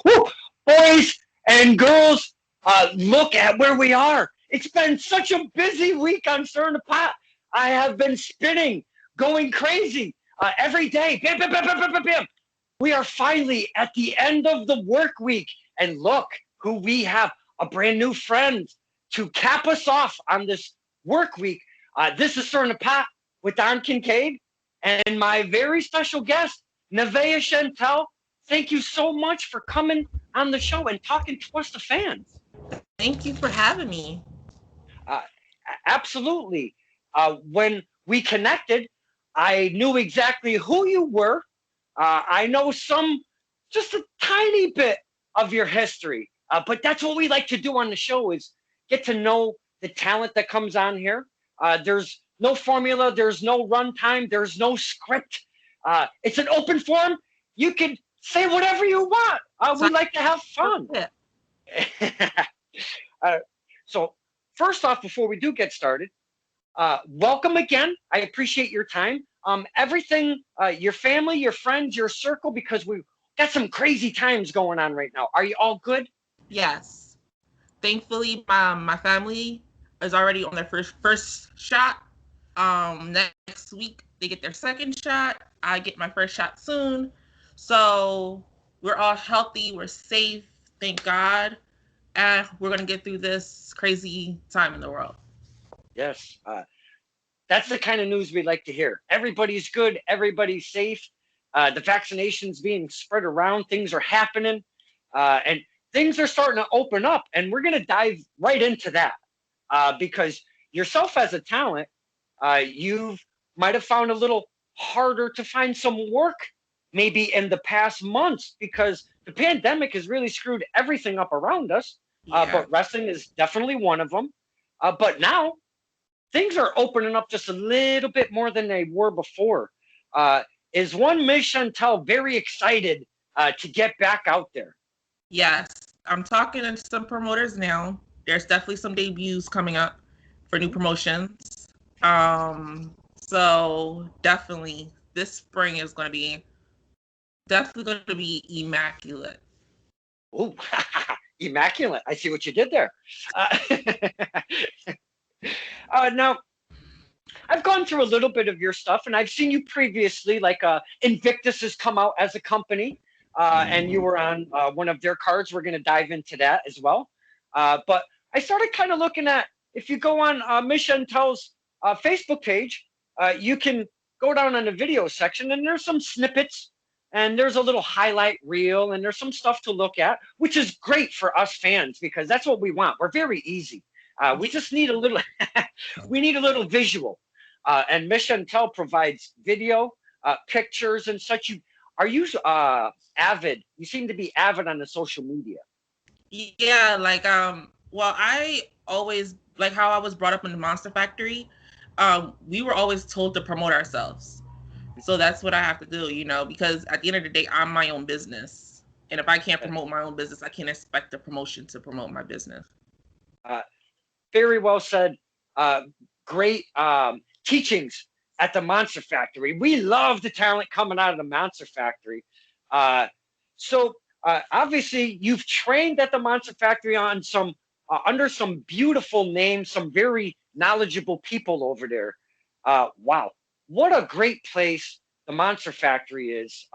Woo! Boys and girls, look at where we are. It's been such a busy week on Stir in the Pot. I have been spinning, going crazy every day. Bam, bam, bam, bam, bam, bam, bam. We are finally at the end of the work week. And look who we have, a brand new friend to cap us off on this work week. This is Stir in the Pot with Don Kincaid and my very special guest, Nevaeh Chantelle. Thank you so much for coming on the show and talking to us, the fans. Thank you for having me. Uh, Absolutely. When we connected, I knew exactly who you were. I know just a tiny bit of your history, but that's what we like to do on the show is get to know the talent that comes on here. There's no formula, there's no runtime, there's no script. It's an open forum. You can say whatever you want. We like to have fun. uh, so, first off, before we do get started, welcome again. I appreciate your time. Everything, your family, your friends, your circle, because we got some crazy times going on right now. Are you all good? Yes. Thankfully, my family is already on their first shot. Next week they get their second shot. I get my first shot soon. So we're all healthy. We're safe. Thank God. And we're gonna get through this crazy time in the world. Yes. That's the kind of news we like to hear. Everybody's good. Everybody's safe. The vaccination's being spread around. Things are happening. And things are starting to open up. And we're going to dive right into that. Because yourself as a talent, you might have found a little harder to find some work maybe in the past months because the pandemic has really screwed everything up around us. Yeah. But wrestling is definitely one of them. But now things are opening up just a little bit more than they were before. Is one Miss Chantal very excited to get back out there? Yes. I'm talking to some promoters now. There's definitely some debuts coming up for new promotions. So definitely this spring is going to be immaculate. Oh, immaculate. I see what you did there. Now, I've gone through a little bit of your stuff, and I've seen you previously, like Invictus has come out as a company, and you were on one of their cards. We're going to dive into that as well. But I started kind of looking at, if you go on Miss Chantel's Facebook page, you can go down in the video section, and there's some snippets, and there's a little highlight reel, and there's some stuff to look at, which is great for us fans because that's what we want. We're very easy. We just need a little, we need a little visual. And Miss Chantel provides video, pictures, and such. Are you avid? You seem to be avid on the social media. Yeah, like well, I always like how I was brought up in the Monster Factory. We were always told to promote ourselves. So that's what I have to do, because at the end of the day, I'm my own business. And if I can't promote my own business, I can't expect the promotion to promote my business. Very well said. Great teachings at the Monster Factory. We love the talent coming out of the Monster Factory. So obviously, you've trained at the Monster Factory on some under some beautiful names, some very knowledgeable people over there. Wow, what a great place the Monster Factory is.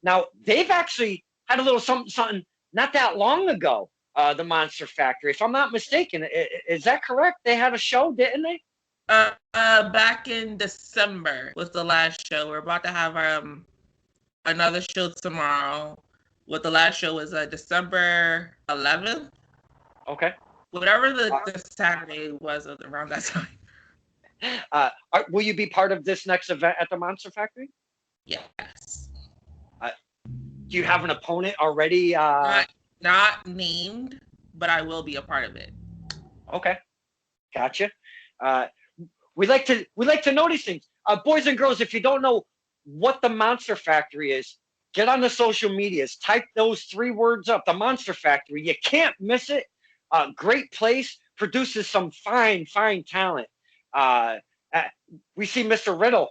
Now they've actually had a little something not that long ago. The Monster Factory, if I'm not mistaken, is that correct? They had a show, didn't they? Back in December was the last show. We're about to have another show tomorrow. What the last show was December 11th. Okay. Whatever the Saturday was around that time. Will you be part of this next event at the Monster Factory? Yes. Do you have an opponent already? Not named, but I will be a part of it. Okay, gotcha. We like to know these things, boys and girls. If you don't know what the Monster Factory is, get on the social medias. Type those 3 words up. The Monster Factory. You can't miss it. Great place. Produces some fine talent. We see Mr. Riddle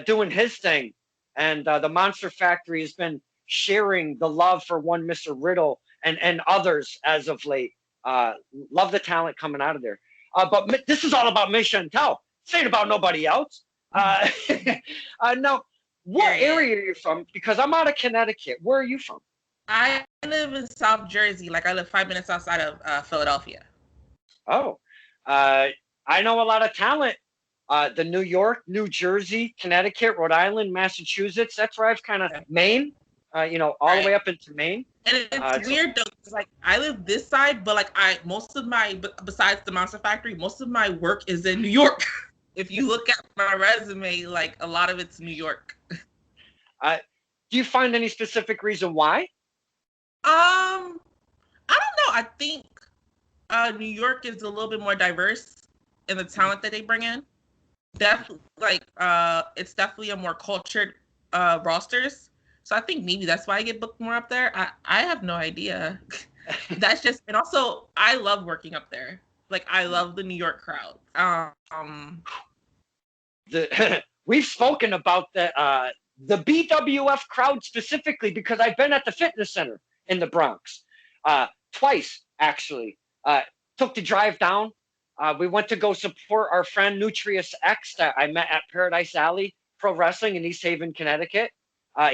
doing his thing. and the Monster Factory has been sharing the love for one Mr. Riddle and others as of late. Love the talent coming out of there. But this is all about Miss Chantel. This ain't about nobody else. Now, what area are you from? Because I'm out of Connecticut. Where are you from? I live in South Jersey. Like I live 5 minutes outside of Philadelphia. Oh, I know a lot of talent. The New York, New Jersey, Connecticut, Rhode Island, Massachusetts. That's where I've kind of Maine. All the way up into Maine. And it's weird though, cause like I live this side, but like most of my besides the Monster Factory, most of my work is in New York. If you look at my resume, like a lot of it's New York. Do you find any specific reason why? I don't know. I think New York is a little bit more diverse in the talent that they bring in. Definitely, it's definitely a more cultured rosters. So I think maybe that's why I get booked more up there. I have no idea. That's just, and also I love working up there. Like I love the New York crowd. We've spoken about the BWF crowd specifically because I've been at the fitness center in the Bronx twice actually. Took the drive down. We went to go support our friend Nutrius X that I met at Paradise Alley Pro Wrestling in East Haven, Connecticut.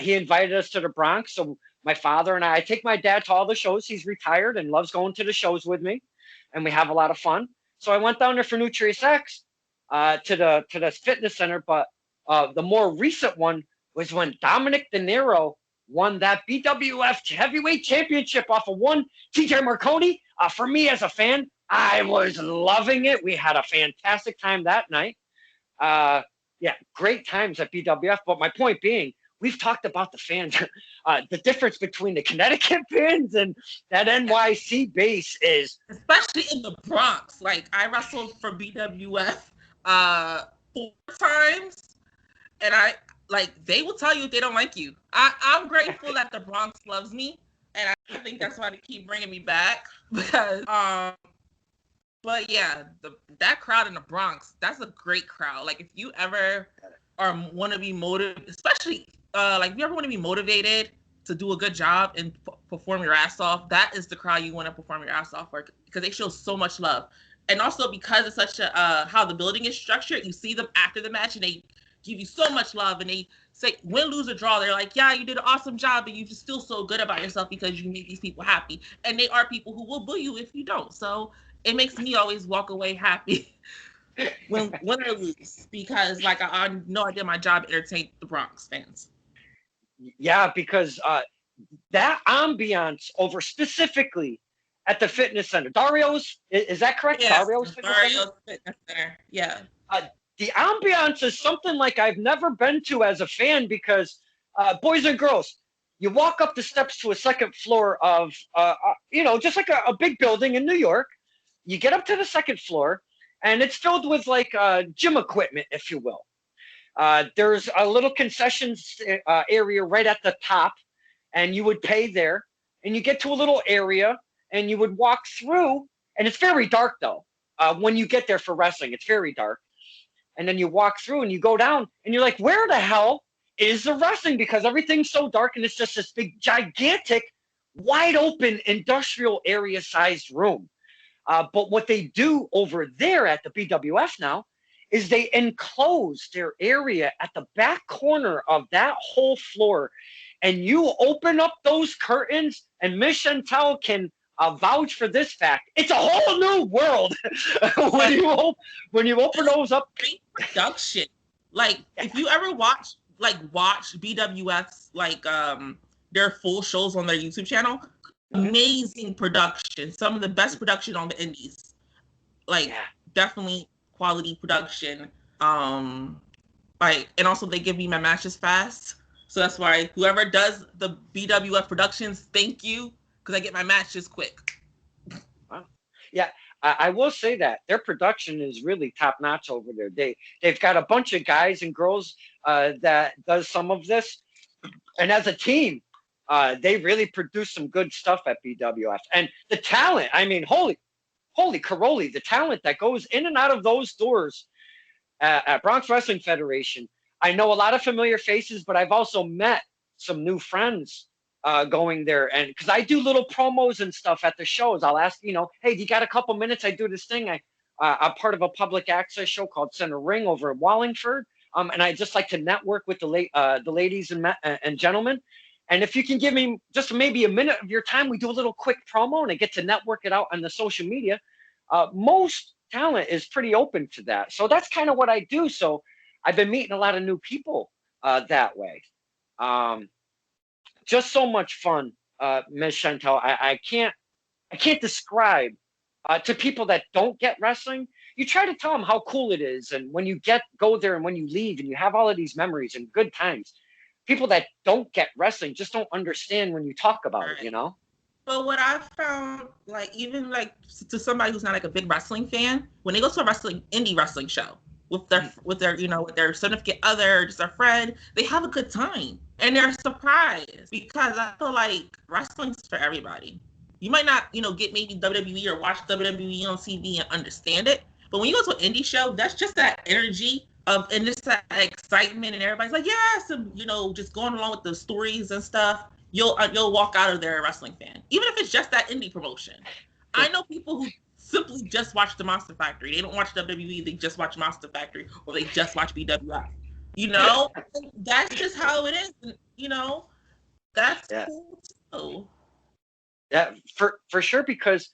He invited us to the Bronx, so my father and I take my dad to all the shows. He's retired and loves going to the shows with me, and we have a lot of fun. So I went down there for Nutrius X to the fitness center, but the more recent one was when Dominic De Niro won that BWF heavyweight championship off of one TJ Marconi. For me as a fan, I was loving it. We had a fantastic time that night. Great times at BWF. But my point being, we've talked about the fans. The difference between the Connecticut fans and that NYC base is... Especially in the Bronx. Like, I wrestled for BWF 4 times, and they will tell you if they don't like you. I'm grateful that the Bronx loves me, and I think that's why they keep bringing me back. Because, but yeah, that crowd in the Bronx, that's a great crowd. Like, if you ever want to be motivated, especially... if you ever want to be motivated to do a good job and perform your ass off, that is the crowd you want to perform your ass off for, because they show so much love. And also because it's such a how the building is structured, you see them after the match and they give you so much love, and they say win, lose, or draw, they're like, yeah, you did an awesome job, and you just feel so good about yourself because you made these people happy. And they are people who will boo you if you don't. So it makes me always walk away happy when I lose, because like I know I did my job to entertain the Bronx fans. Yeah, because that ambiance over specifically at the fitness center. Dario's, is that correct? Yes, Dario's Fitness Center. Yeah. The ambiance is something like I've never been to as a fan because, boys and girls, you walk up the steps to a second floor of, just like a big building in New York. You get up to the second floor, and it's filled with like gym equipment, if you will. There's a little concessions area right at the top, and you would pay there, and you get to a little area, and you would walk through, and it's very dark though. When you get there for wrestling, it's very dark. And then you walk through and you go down, and you're like, where the hell is the wrestling? Because everything's so dark, and it's just this big, gigantic, wide open industrial area sized room. But what they do over there at the BWF now is they enclose their area at the back corner of that whole floor, and you open up those curtains, and Miss Chantal can vouch for this fact. It's a whole new world when you open those up. Great production. Like if you ever watch BWF's their full shows on their YouTube channel, amazing production. Some of the best production on the indies. Definitely quality production. And also they give me my matches fast. So that's why whoever does the BWF productions, thank you, because I get my matches quick. Wow. Yeah, I will say that their production is really top notch over there. They've got a bunch of guys and girls that does some of this, and as a team, they really produce some good stuff at BWF. And the talent, I mean, holy Caroli, the talent that goes in and out of those doors at Bronx Wrestling Federation. I know a lot of familiar faces, but I've also met some new friends going there. And because I do little promos and stuff at the shows, I'll ask, hey, do you got a couple minutes? I do this thing. I'm part of a public access show called Center Ring over in Wallingford. And I just like to network with the ladies and gentlemen. And if you can give me just maybe a minute of your time, we do a little quick promo and I get to network it out on the social media. Most talent is pretty open to that. So that's kind of what I do. So I've been meeting a lot of new people that way. Just so much fun, Ms. Chantal. I can't describe to people that don't get wrestling. You try to tell them how cool it is, and when you go there and when you leave and you have all of these memories and good times. People that don't get wrestling just don't understand when you talk about it, But what I found, like, even like to somebody who's not like a big wrestling fan, when they go to a indie wrestling show with their with their significant other, just a friend, they have a good time and they're surprised because I feel like wrestling's for everybody. You might not, get maybe WWE or watch WWE on TV and understand it, but when you go to an indie show, that's just that energy and just that excitement, and everybody's like, yes, and just going along with the stories and stuff. You'll walk out of there a wrestling fan, even if it's just that indie promotion. I know people who simply just watch the Monster Factory. They don't watch WWE. They just watch Monster Factory, or they just watch BWF. That's just how it is. That's cool too. Yeah, for sure, because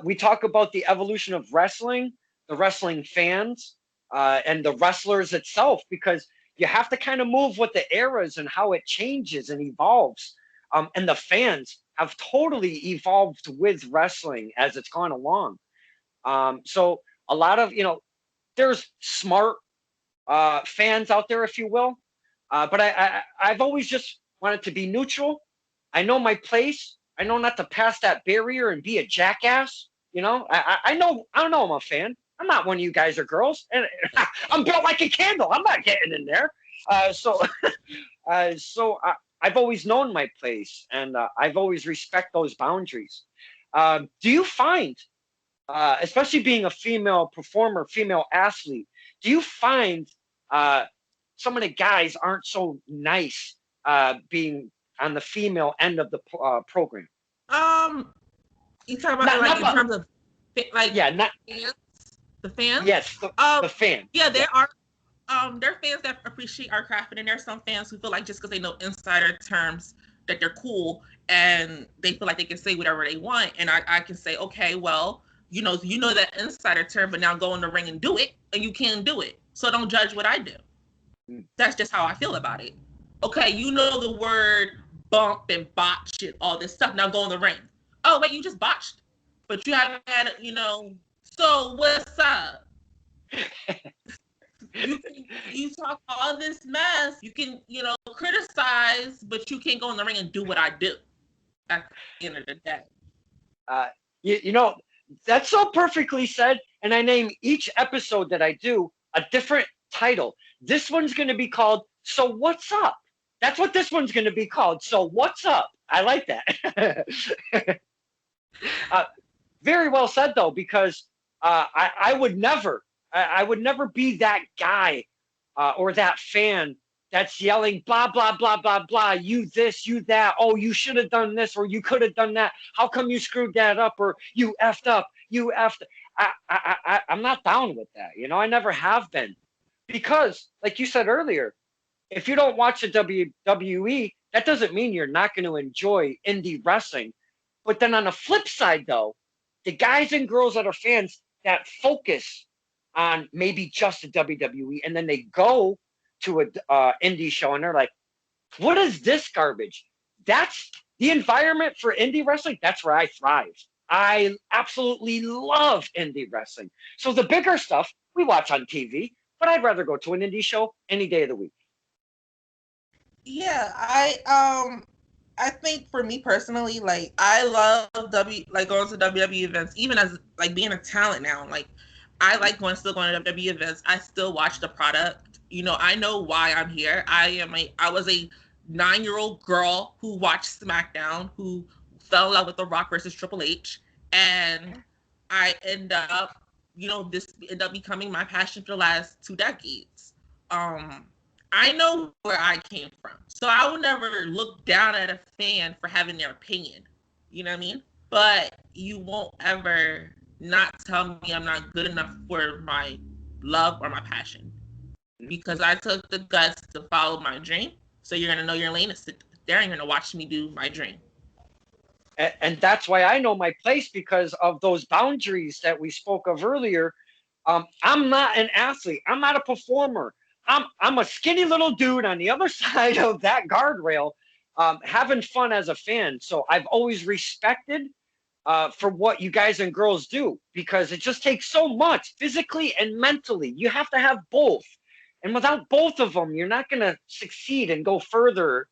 we talk about the evolution of wrestling, the wrestling fans, and the wrestlers itself, because you have to kind of move with the eras and how it changes and evolves. And the fans have totally evolved with wrestling as it's gone along. So a lot of, there's smart fans out there, if you will. But I've always just wanted to be neutral. I know my place. I know not to pass that barrier and be a jackass. I know I'm a fan. I'm not one of you guys or girls, and I'm built like a candle. I'm not getting in there. So I've always known my place, and I've always respect those boundaries. Do you find, especially being a female performer, female athlete, do you find some of the guys aren't so nice being on the female end of the program? You talk about in terms of fans? The fans? Yes, the fans. Yeah, there are fans that appreciate our craft, and then there's some fans who feel like just because they know insider terms that they're cool and they feel like they can say whatever they want. And I can say, okay, well, you know that insider term, but now go in the ring and do it, and you can do it. So don't judge what I do. That's just how I feel about it. Okay, you know the word bump and botch and all this stuff. Now go in the ring. Oh, wait, you just botched. But you haven't had it, So what's up? You talk all this mess. You can, criticize, but you can't go in the ring and do what I do at the end of the day. That's so perfectly said. And I name each episode that I do a different title. This one's going to be called So What's Up? That's what this one's going to be called. So What's Up? I like that. Very well said, though, because I would never be that guy or that fan that's yelling, blah, blah, blah, blah, blah, you this, you that, oh, you should have done this, or you could have done that. How come you screwed that up, or you effed up, you effed. I'm not down with that. I never have been. Because, like you said earlier, if you don't watch the WWE, that doesn't mean you're not going to enjoy indie wrestling. But then on the flip side, though, the guys and girls that are fans that focus on maybe just the WWE, and then they go to a indie show and they're like, what is this garbage? That's the environment for indie wrestling. That's where I thrive. I absolutely love indie wrestling. So the bigger stuff we watch on TV, but I'd rather go to an indie show any day of the week. Yeah, I think for me personally, like I love going to WWE events, even as like being a talent now. Like I like still going to WWE events. I still watch the product. I know why I'm here. I was a 9-year-old girl who watched SmackDown, who fell in love with The Rock versus Triple H, and I end up, this ended up becoming my passion for the last 2 decades. I know where I came from. So I would never look down at a fan for having their opinion. You know what I mean? But you won't ever not tell me I'm not good enough for my love or my passion. Because I took the guts to follow my dream. So you're gonna know your lane and sit there and you're gonna watch me do my dream. And that's why I know my place, because of those boundaries that we spoke of earlier. I'm not an athlete. I'm not a performer. I'm a skinny little dude on the other side of that guardrail, having fun as a fan. So I've always respected for what you guys and girls do, because it just takes so much physically and mentally. You have to have both. And without both of them, you're not going to succeed and go further.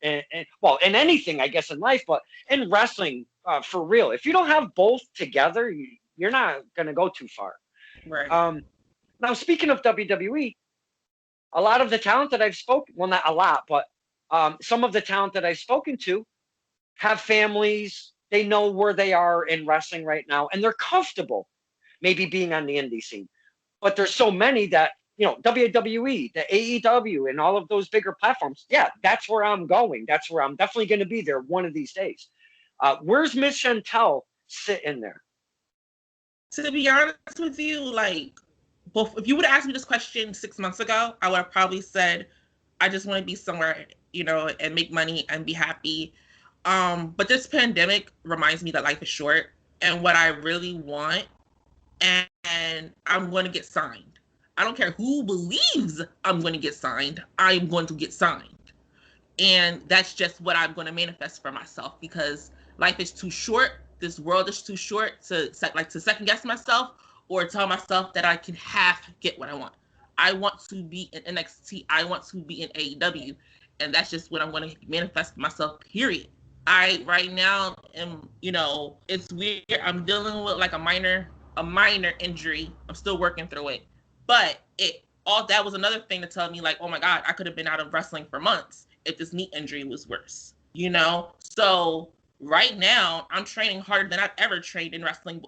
Well, in anything, I guess, in life, but in wrestling, for real. If you don't have both together, you're not going to go too far. Right. Now, speaking of WWE, a lot of the talent that I've spoken, well, not a lot, but some of the talent that I've spoken to have families. They know where they are in wrestling right now, and they're comfortable maybe being on the indie scene. But there's so many that, WWE, the AEW, and all of those bigger platforms. Yeah, that's where I'm going. That's where I'm definitely going to be there one of these days. Where's Miss Chantelle sit in there? To be honest with you, like, if you would have asked me this question 6 months ago, I would have probably said, I just want to be somewhere, and make money and be happy. But this pandemic reminds me that life is short, and what I really want, and I'm going to get signed. I don't care who believes I'm going to get signed. I'm going to get signed. And that's just what I'm going to manifest for myself, because life is too short. This world is too short to second guess myself or tell myself that I can half get what I want. I want to be in NXT. I want to be in AEW. And that's just what I'm going to manifest myself, period. I right now am, it's weird. I'm dealing with like a minor injury. I'm still working through it. But that was another thing to tell me, like, oh my God, I could have been out of wrestling for months if this knee injury was worse. So right now I'm training harder than I've ever trained in wrestling,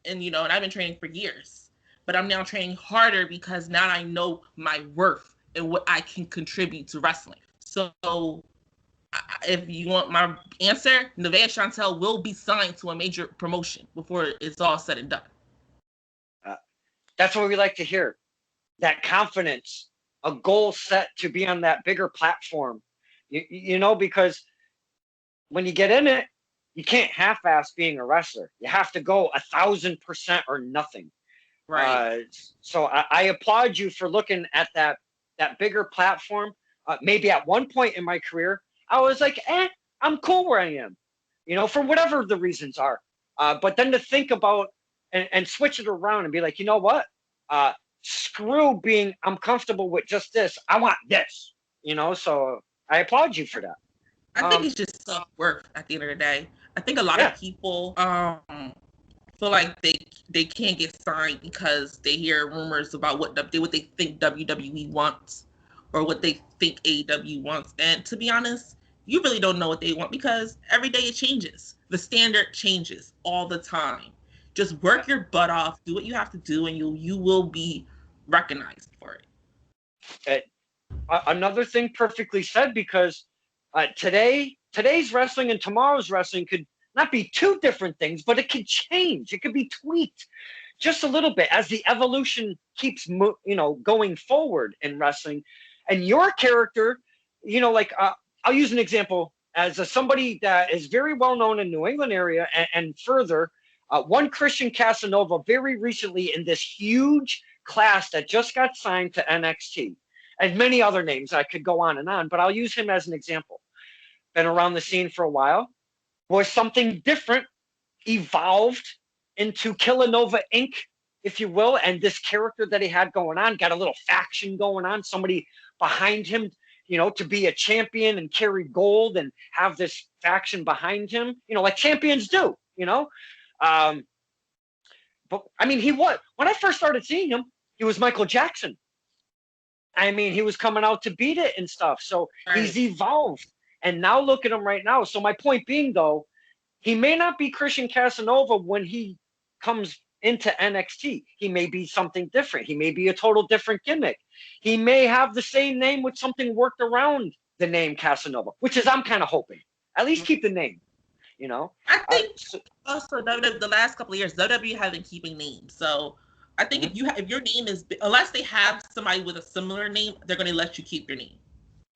and and I've been training for years. But I'm now training harder because now I know my worth and what I can contribute to wrestling. So if you want my answer, Nevaeh Chantelle will be signed to a major promotion before it's all said and done. That's what we like to hear. That confidence, a goal set to be on that bigger platform, because when you get in it, you can't half-ass being a wrestler. You have to go 1,000% or nothing. Right. So I applaud you for looking at that bigger platform. Maybe at one point in my career, I was like, I'm cool where I am, for whatever the reasons are. But then to think about and switch it around and be like, you know what? Screw being I'm comfortable with just this. I want this, so I applaud you for that. I think it's just self-worth at the end of the day. I think a lot of people feel like they can't get signed because they hear rumors about what they think WWE wants or what they think AEW wants. And to be honest, you really don't know what they want because every day it changes. The standard changes all the time. Just work your butt off, do what you have to do, and you will be recognized for it. Another thing perfectly said, because today's wrestling and tomorrow's wrestling could not be two different things, but it could change. It could be tweaked just a little bit as the evolution keeps going forward in wrestling. And your character, I'll use an example as somebody that is very well known in New England area and further. One Christian Casanova very recently in this huge class that just got signed to NXT, and many other names. I could go on, but I'll use him as an example. Been around the scene for a while, was something different, evolved into Killanova Inc., if you will, and this character that he had going on, got a little faction going on, somebody behind him, to be a champion and carry gold and have this faction behind him, like champions do, but I mean, when I first started seeing him, he was Michael Jackson. I mean, he was coming out to beat it and stuff. So He's evolved. And now look at him right now. So my point being, though, he may not be Christian Casanova when he comes into NXT. He may be something different. He may be a total different gimmick. He may have the same name with something worked around the name Casanova, which is I'm kind of hoping. At least keep the name, you know. I think also the last couple of years WWE has been keeping names. So I think if your name is, unless they have somebody with a similar name, they're going to let you keep your name,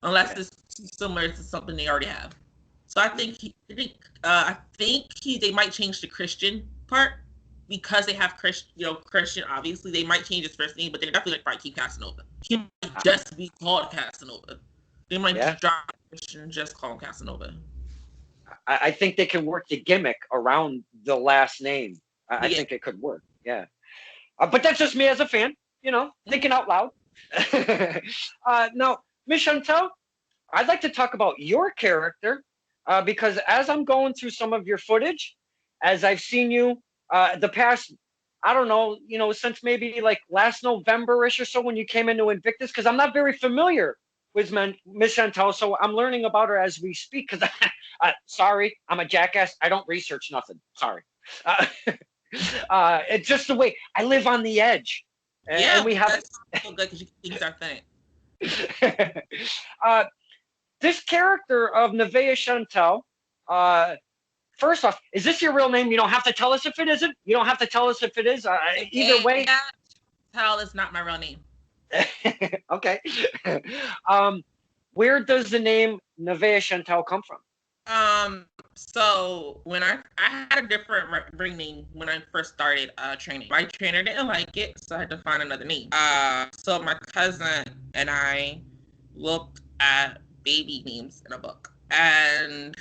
unless it's similar to something they already have. So I think they might change the Christian part because they have Christian. Obviously, they might change his first name, but they're definitely like probably keep Casanova. He might just be called Casanova. They might just drop Christian and just call him Casanova. I think they can work the gimmick around the last name. I think it could work. Yeah. But that's just me as a fan, thinking out loud. Now, Miss Chantelle, I'd like to talk about your character because as I'm going through some of your footage, as I've seen you the past, I don't know, since maybe like last November-ish or so when you came into Invictus, because I'm not very familiar with Miss Chantelle, so I'm learning about her as we speak. Because, sorry, I'm a jackass. I don't research nothing. Sorry. It's just the way I live on the edge. And we have that's so good because you can think our thing. This character of Nevaeh Chantelle, first off, is this your real name? You don't have to tell us if it isn't. You don't have to tell us if it is. Either way. Chantelle is not my real name. Okay. Where does the name Nevaeh Chantelle come from? So when I had a different ring name when I first started training. My trainer didn't like it, so I had to find another name. So my cousin and I looked at baby names in a book, and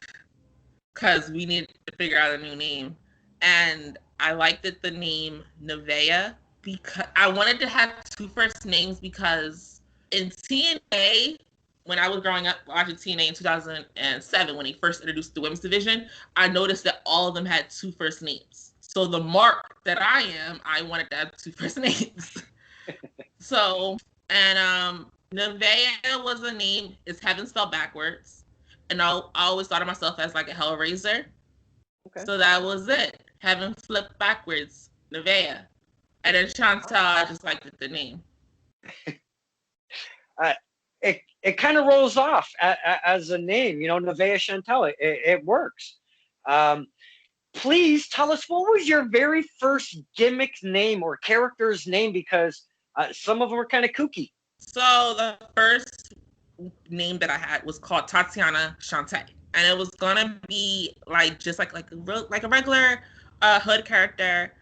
because we needed to figure out a new name, and I liked the name Nevaeh because I wanted to have two first names because in TNA, when I was growing up watching TNA in 2007, when he first introduced the women's division, I noticed that all of them had two first names. So the mark that I am, I wanted to have two first names. So, and Navia was a name, it's heaven spelled backwards. And I always thought of myself as like a Hellraiser. Okay. So that was it. Heaven flipped backwards, Nevaeh. And then Chantal, I just liked the name. It kind of rolls off as a name, Nevaeh Chantelle. It works. Please tell us, what was your very first gimmick name or character's name? Because some of them are kind of kooky. So the first name that I had was called Tatiana Chantal, and it was gonna be like a regular hood character,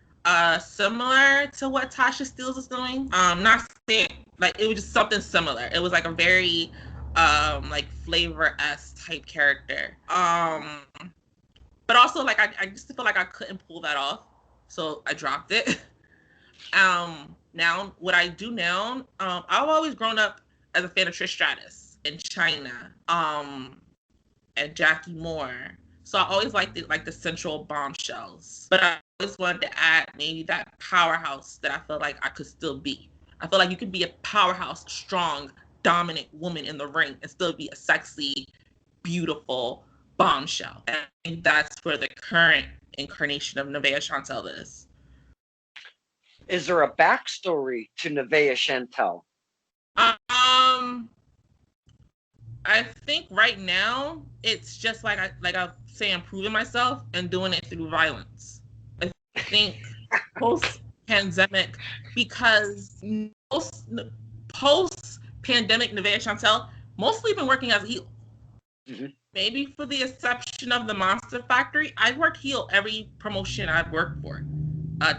similar to what Tasha Steelz is doing. Not saying like it was just something similar. It was like a very like Flavor-esque type character. But also like I just feel like I couldn't pull that off, so I dropped it. Now what I do now, I've always grown up as a fan of Trish Stratus and China, and Jackie Moore. So I always liked it, like the central bombshells. But I always wanted to add maybe that powerhouse that I felt like I could still be. I feel like you could be a powerhouse, strong, dominant woman in the ring and still be a sexy, beautiful bombshell. And I think that's where the current incarnation of Nevaeh Chantelle is. Is there a backstory to Nevaeh Chantelle? I think right now it's just like I say, improving myself and doing it through violence. I think post-pandemic, because post-pandemic Nevaeh Chantelle mostly been working as a heel. Mm-hmm. Maybe for the exception of the Monster Factory, I've worked heel every promotion I've worked for.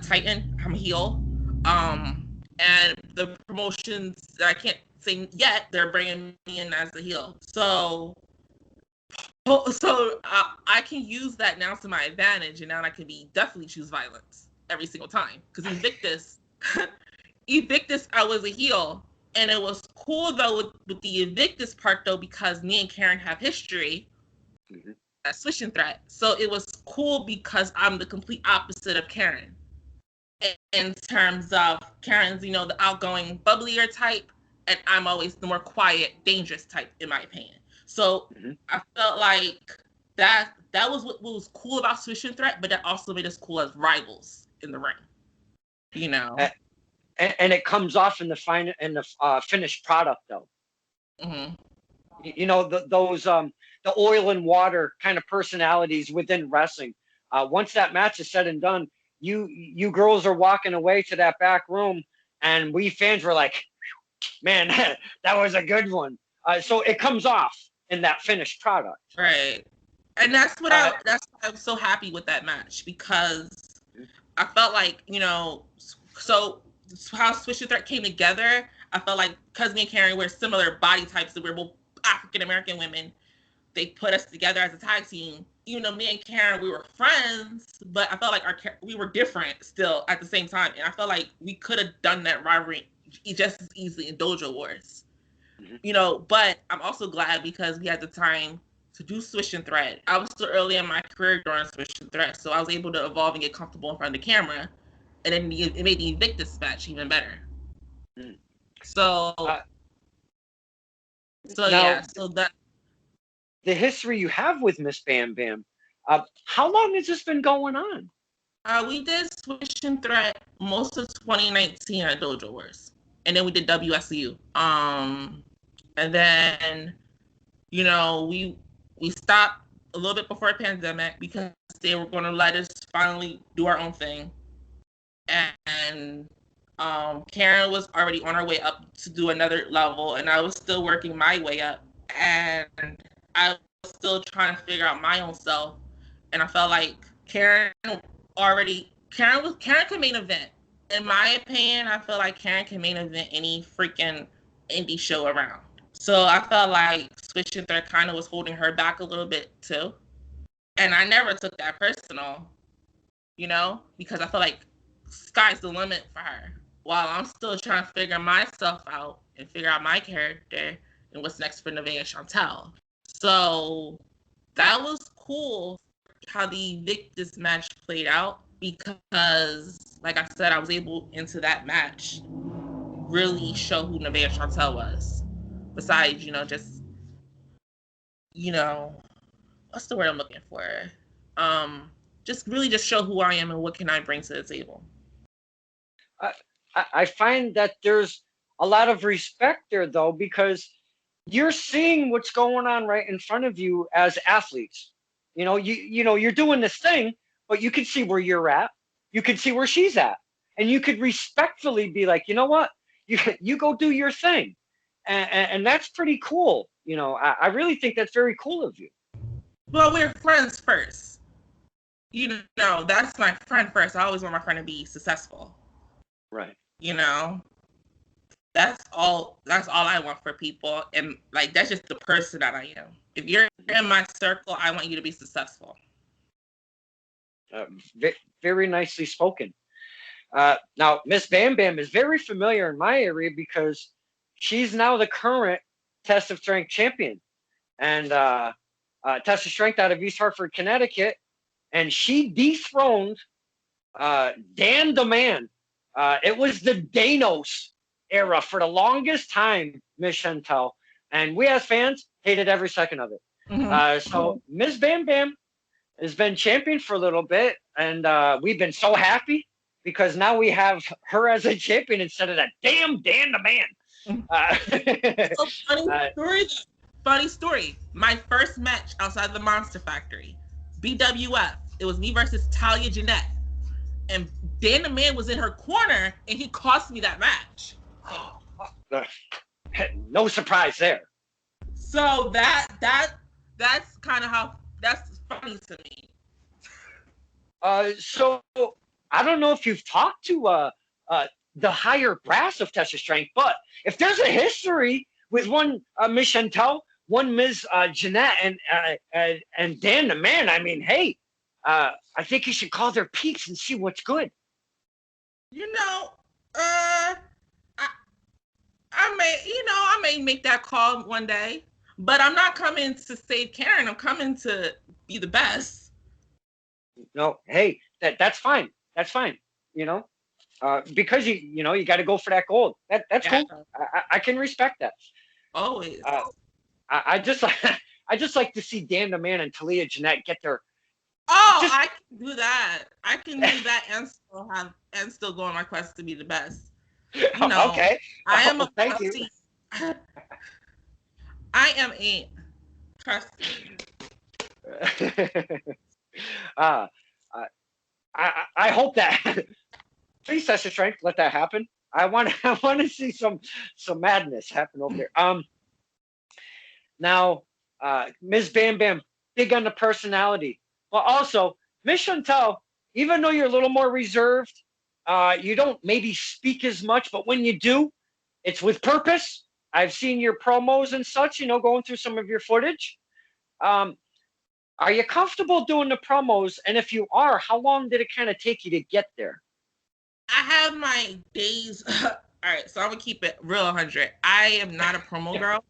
Titan, I'm a heel. And the promotions that I can't say yet, they're bringing me in as a heel. So I can use that now to my advantage, and now I can definitely choose violence every single time. Because Invictus, I was a heel, and it was cool though with the Invictus part though, because me and Karen have history. Mm-hmm. At Swish and Threat, so it was cool because I'm the complete opposite of Karen. In terms of Karen's, the outgoing, bubblier type, and I'm always the more quiet, dangerous type, in my opinion. So mm-hmm. I felt like that was what was cool about Swish and Threat, but that also made us cool as rivals in the ring. you know. And it comes off in the finished product though. Mm-hmm. Those the oil and water kind of personalities within wrestling. Once that match is said and done, you girls are walking away to that back room, and we fans were like, man, that was a good one. So it comes off in that finished product. Right. And that's why I'm so happy with that match, because I felt like, so how Swish and Threat came together, I felt like because me and Karen were similar body types, and we're both African American women, they put us together as a tag team. Even though me and Karen, we were friends, but I felt like we were different still at the same time. And I felt like we could have done that rivalry just as easily in Dojo Wars. But I'm also glad because we had the time to do Swish and Thread. I was still early in my career during Swish and Thread, so I was able to evolve and get comfortable in front of the camera, and then it made the Invictus match even better. So that the history you have with Miss Bam Bam, how long has this been going on? We did Swish and Thread most of 2019 at Dojo Wars, and then we did WSU. And then we stopped a little bit before the pandemic because they were going to let us finally do our own thing. And Karen was already on her way up to do another level, and I was still working my way up. And I was still trying to figure out my own self. And I felt like Karen can main event. In my opinion, I feel like Karen can main event any freaking indie show around. So I felt like Swish and Thread kind of was holding her back a little bit too. And I never took that personal, because I feel like sky's the limit for her. While I'm still trying to figure myself out and figure out my character and what's next for Nevaeh Chantelle. So that was cool how the Invictus match played out, because, like I said, I was able into that match really show who Nevaeh Chantelle was. Besides, what's the word I'm looking for? Just show who I am and what can I bring to the table. I find that there's a lot of respect there, though, because you're seeing what's going on right in front of you as athletes. You're doing this thing, but you can see where you're at. You can see where she's at, and you could respectfully be like, you know what, you go do your thing, and that's pretty cool. I really think that's very cool of you. Well, we're friends first. That's my friend first. I always want my friend to be successful. Right. That's all I want for people. And that's just the person that I am. If you're in my circle, I want you to be successful. Very nicely spoken. Now, Miss Bam Bam is very familiar in my area because she's now the current Test of Strength champion. And Test of Strength out of East Hartford, Connecticut. And she dethroned Dan the Man. It was the Danos era for the longest time, Miss Chantal. And we as fans hated every second of it. Mm-hmm. So Miss Bam Bam has been champion for a little bit. And we've been so happy because now we have her as a champion instead of that damn Dan the Man. Funny story. My first match outside the Monster Factory, BWF. It was me versus Talia Jeanette. And Dan the Man was in her corner, and he cost me that match. No surprise there. So that's kind of how that's funny to me. So I don't know if you've talked to the higher brass of Test of Strength, but if there's a history with one Miss Chantal, one Ms. Jeanette, and Dan the Man, I mean, hey, I think you should call their peeps and see what's good. I may make that call one day, but I'm not coming to save Karen. I'm coming to be the best. No, hey, that's fine. That's fine. Because you got to go for that gold. That's cool. I can respect that. Always. I just like to see Dan the Man and Talia Jeanette get their Oh, Just I can do that. I can do that and still go on my quest to be the best. You know, okay. I am a Thank you. see, I am a trust me. uh, I hope that please test your strength. Let that happen. I want to see some madness happen over there. Now, Ms. Bam Bam, big on the personality, but also Miss Chantal. Even though you're a little more reserved, you don't maybe speak as much, but when you do, it's with purpose. I've seen your promos and such. Going through some of your footage. Um, are you comfortable doing the promos? And if you are, how long did it kind of take you to get there? I have my days. All right, so I'm gonna keep it real 100. I am not a promo girl,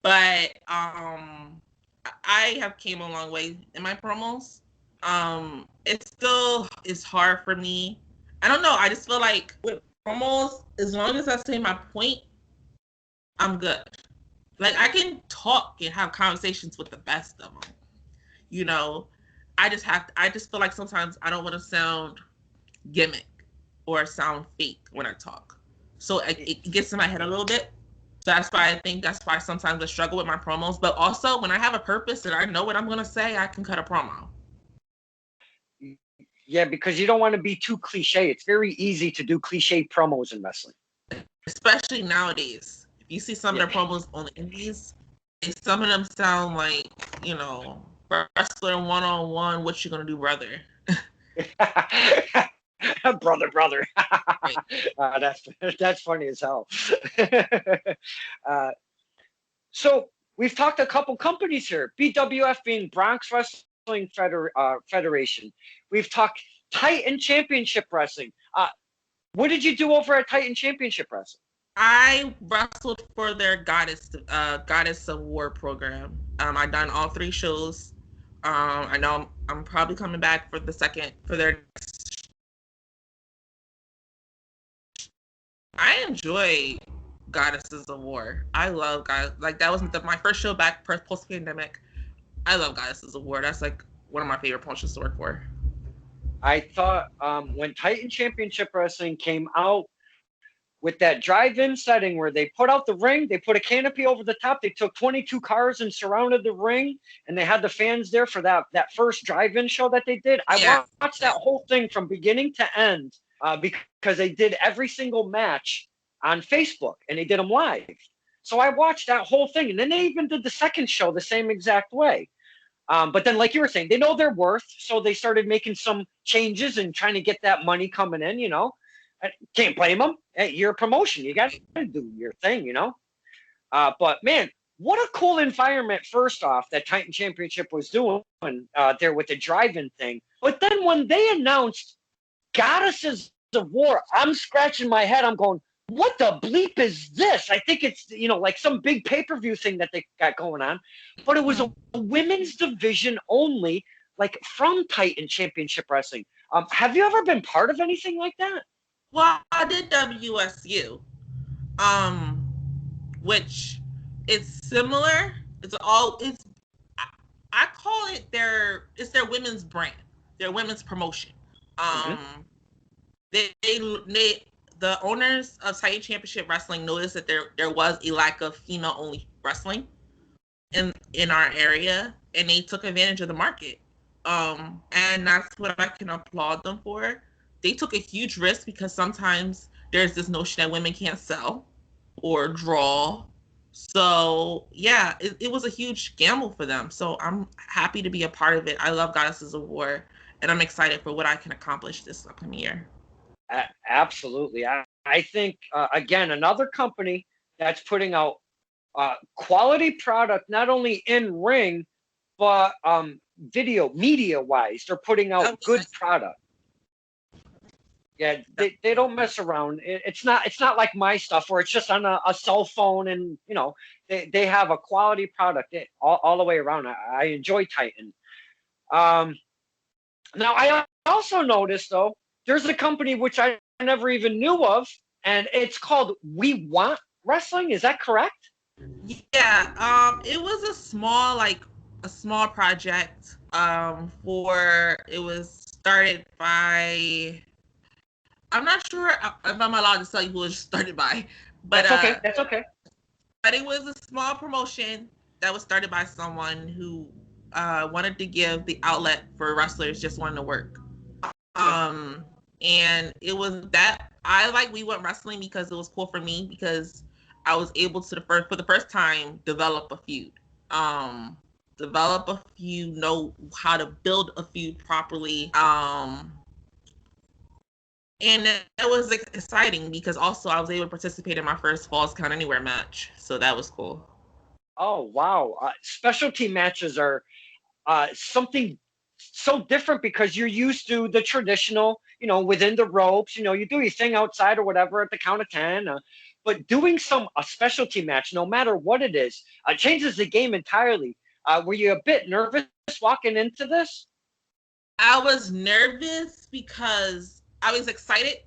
but I have came a long way in my promos. It still is hard for me. I don't know. I just feel like with promos, as long as I say my point, I'm good. Like I can talk and have conversations with the best of them. You know, I just feel like sometimes I don't want to sound gimmick or sound fake when I talk. So it gets in my head a little bit. So that's why I think that's why sometimes I struggle with my promos. But also when I have a purpose and I know what I'm gonna say, I can cut a promo. Yeah, because you don't want to be too cliche. It's very easy to do cliche promos in wrestling. Especially nowadays. If you see some Yeah. of their promos on the indies, some of them sound like, wrestler 1-on-1, what you gonna do, brother? brother. Right. That's funny as hell. uh, so we've talked a couple companies here. BWF being Bronx Wrestling Federation. We've talked Titan Championship Wrestling. What did you do over at Titan Championship Wrestling? I wrestled for their Goddess of War program. I done all 3 shows. I know I'm probably coming back for their. I enjoy Goddesses of War. I love God. Like that was my first show back post pandemic. I love Goddesses of War. That's like one of my favorite promotions to work for. I thought when Titan Championship Wrestling came out with that drive-in setting where they put out the ring, they put a canopy over the top, they took 22 cars and surrounded the ring, and they had the fans there for that first drive-in show that they did. Yeah. I watched that whole thing from beginning to end because they did every single match on Facebook and they did them live. So I watched that whole thing, and then they even did the second show the same exact way. But then, like you were saying, they know their worth, so they started making some changes and trying to get that money coming in. Can't blame them. Hey, you're a promotion. You got to do your thing. But man, what a cool environment, first off, that Titan Championship was doing there with the drive-in thing. But then when they announced Goddesses of War, I'm scratching my head. I'm going, what the bleep is this? I think it's, like some big pay-per-view thing that they got going on. But it was a women's division only, like from Titan Championship Wrestling. Have you ever been part of anything like that? Well, I did WSU, which is similar. I call it it's their women's brand, their women's promotion. Mm-hmm. The owners of Titan Championship Wrestling noticed that there was a lack of female only wrestling in our area, and they took advantage of the market. And that's what I can applaud them for. They took a huge risk because sometimes there's this notion that women can't sell or draw. So yeah, it was a huge gamble for them. So I'm happy to be a part of it. I love Goddesses of War, and I'm excited for what I can accomplish this upcoming year. Absolutely. I think, again, another company that's putting out quality product, not only in ring, but video, media wise, they're putting out good product. Yeah, they don't mess around. It's not like my stuff where it's just on a cell phone and they have a quality product all the way around. I enjoy Titan. Now I also noticed though there's a company which I never even knew of, and it's called We Want Wrestling. Is that correct? Yeah, it was a small project. For it was started by. I'm not sure if I'm allowed to tell you who it was started by, but That's okay. That's okay. but it was a small promotion that was started by someone who wanted to give the outlet for wrestlers just wanting to work. Yeah. And it was that I like We Went Wrestling because it was cool for me because I was able to for the first time develop a feud. Um, Develop a feud, know how to build a feud properly. And it was exciting because also I was able to participate in my first Falls Count Anywhere match, so that was cool. Oh wow. Specialty matches are something so different because you're used to the traditional, within the ropes, you do your thing outside or whatever at the count of 10. But doing a specialty match, no matter what it is, changes the game entirely. Were you a bit nervous walking into this? I was nervous because I was excited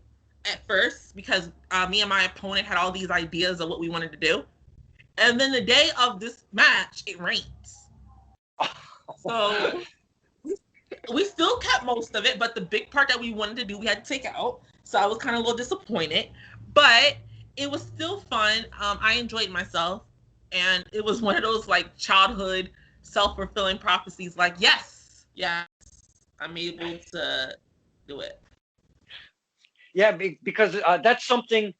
at first because me and my opponent had all these ideas of what we wanted to do. And then the day of this match, it rains. So we still kept most of it, but the big part that we wanted to do, we had to take out. So I was kind of a little disappointed, but it was still fun. I enjoyed myself, and it was one of those like childhood self-fulfilling prophecies. Like, yes, yes, I'm able to do it. Yeah, because that's something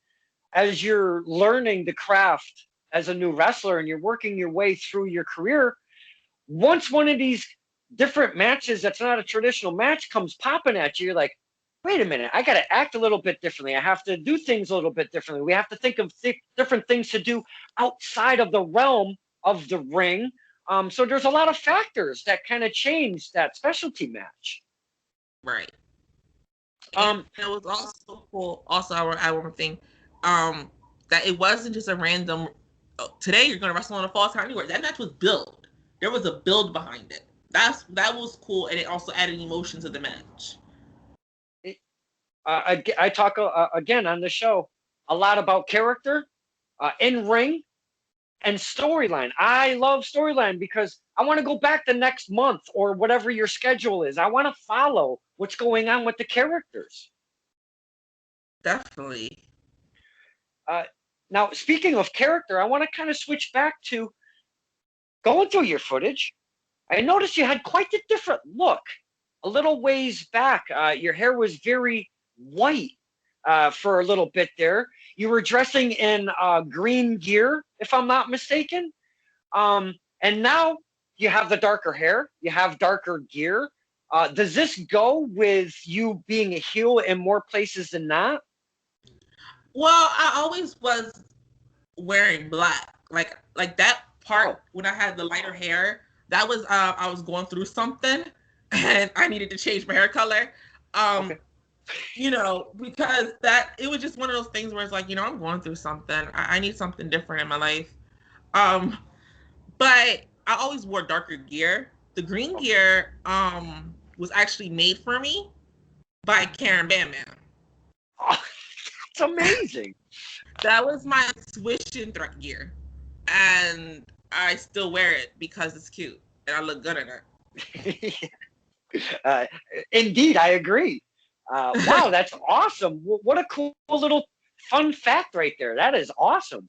as you're learning the craft as a new wrestler and you're working your way through your career. Once one of these different matches that's not a traditional match comes popping at you, you're like, wait a minute, I got to act a little bit differently. I have to do things a little bit differently. We have to think of different things to do outside of the realm of the ring. So there's a lot of factors that kind of change that specialty match. Right. And Um, it was also cool. Also, I one thing, that it wasn't just a random. Oh, today you're gonna wrestle on a Fall Count Anywhere. That match was built. There was a build behind it. That was cool, and it also added emotion to the match. I talk again on the show a lot about character, in ring, and storyline. I love storyline because I want to go back the next month or whatever your schedule is. I want to follow what's going on with the characters. Definitely. Uh, Now, speaking of character, I want to kind of switch back to going through your footage. I noticed you had quite a different look. A little ways back, your hair was very white for a little bit there. You were dressing in green gear, if I'm not mistaken. And now you have the darker hair, you have darker gear. Does this go with you being a heel in more places than not? Well, I always was wearing black. Like that Oh, part when I had the lighter hair, that was I was going through something and I needed to change my hair color. Um, okay. because that it was just one of those things where it's like, I'm going through something. I need something different in my life. Um, but I always wore darker gear. The green Oh, gear was actually made for me by Karen Bam Bam. oh, it's amazing. That was my Swish and threat gear. And I still wear it because it's cute and I look good in uh, Indeed, I agree. Wow, it. that's awesome. What a cool little fun fact right there. That is awesome.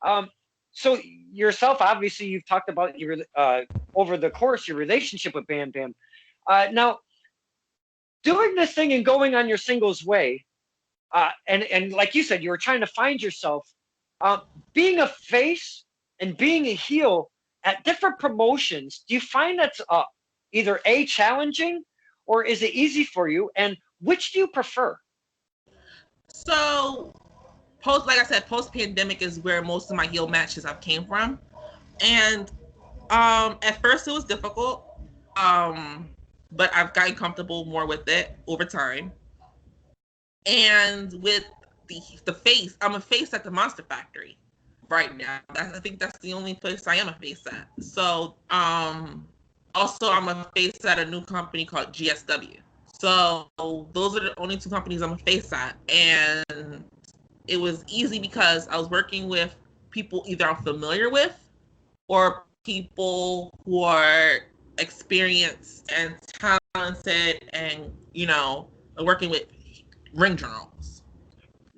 Um, so yourself, obviously, you've talked about your over the course your relationship with Bam Bam. Now, doing this thing and going on your singles way, and like you said, you were trying to find yourself. Uh, Being a face and being a heel at different promotions, do you find that's either a challenging or is it easy for you? And which do you prefer? So like I said, post pandemic is where most of my heel matches have came from. And at first it was difficult. But I've gotten comfortable more with it over time. And with the face, I'm a face at the Monster Factory right now. I think that's the only place I am a face at. So also I'm a face at a new company called GSW. So those are the only two companies I'm a face at. And it was easy because I was working with people either I'm familiar with or people who are experienced and talented and, working with ring generals.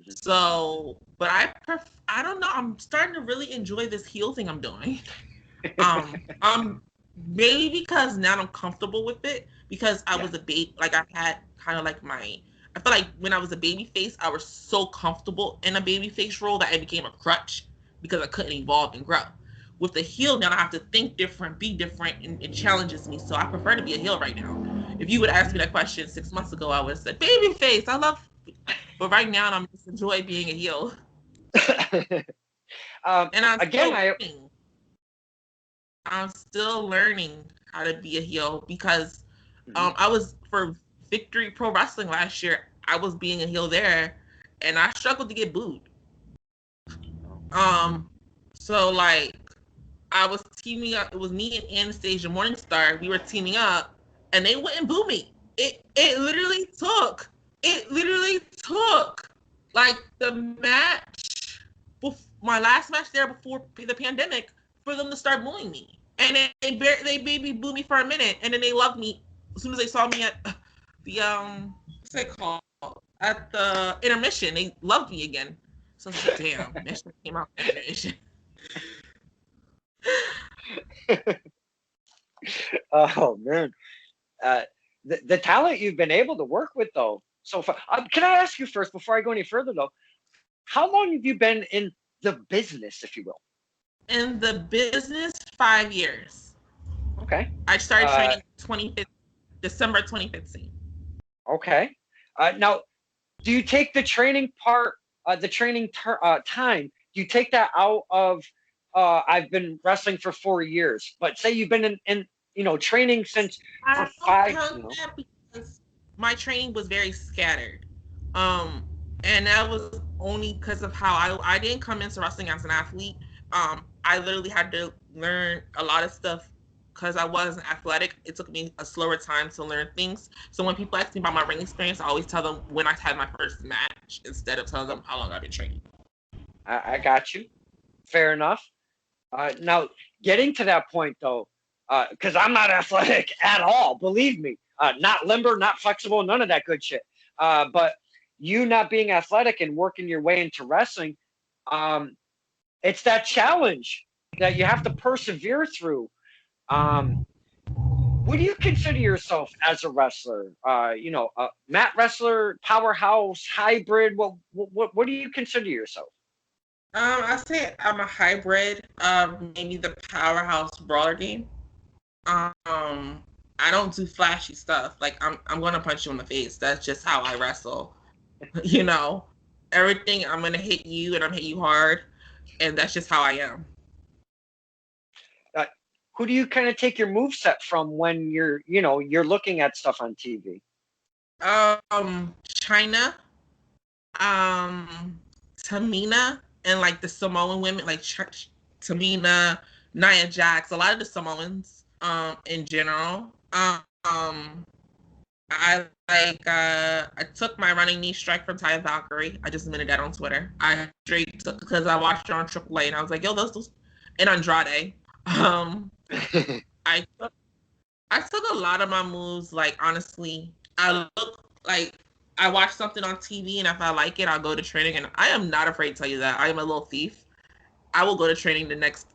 So, but I don't know. I'm starting to really enjoy this heel thing I'm doing. Maybe because now I'm comfortable with it because I was a baby. Like I had kind of like I feel like when I was a baby face, I was so comfortable in a baby face role that I became a crutch because I couldn't evolve and grow. With the heel now, I have to think different, be different, and it challenges me. So I prefer to be a heel right now. If you would ask me that question 6 months ago, I would have said baby face. I love, but right now I'm just enjoy being a heel. And I'm still learning how to be a heel because I was for Victory Pro Wrestling last year. I was being a heel there, and I struggled to get booed. So like I was teaming up. It was me and Anastasia Morningstar. We were teaming up, and they wouldn't boo me. It literally took. Like the match, my last match there before the pandemic, for them to start booing me. And they maybe booed me for a minute, and then they loved me as soon as they saw me at the what's it called, at the intermission. They loved me again. So I was like, damn, that came out intermission. Oh man, the talent you've been able to work with though so far. Can I ask you first before I go any further though? How long have you been in the business, if you will? In the business, 5 years. Okay. I started training December 2015. Okay. Now, do you take the training part, time? Do you take that out of? I've been wrestling for 4 years, but say you've been in training since for 5. That because my training was very scattered, and that was only because of how I didn't come into wrestling as an athlete. I literally had to learn a lot of stuff because I wasn't athletic. It took me a slower time to learn things. So when people ask me about my ring experience, I always tell them when I had my first match instead of telling them how long I've been training. I got you. Fair enough. Now, getting to that point though, because I'm not athletic at all, believe me. Not limber, not flexible, none of that good shit. But you not being athletic and working your way into wrestling, it's that challenge that you have to persevere through. What do you consider yourself as a wrestler? A mat wrestler, powerhouse, hybrid? What do you consider yourself? I say I'm a hybrid of maybe the powerhouse brawler game. I don't do flashy stuff. Like I'm gonna punch you in the face. That's just how I wrestle. Everything I'm gonna hit you and I'm hit you hard, and that's just how I am. Who do you kind of take your moveset from when you're looking at stuff on TV? China, Tamina, and like the Samoan women, like Tamina, Nia Jax, a lot of the Samoans, in general. I took my running knee strike from Taya Valkyrie. I just admitted that on Twitter. I straight took because I watched her on AAA and I was like, yo, those and Andrade. I took a lot of my moves. Like honestly, I look like I watch something on TV and if I like it, I'll go to training. And I am not afraid to tell you that I am a little thief. I will go to training the next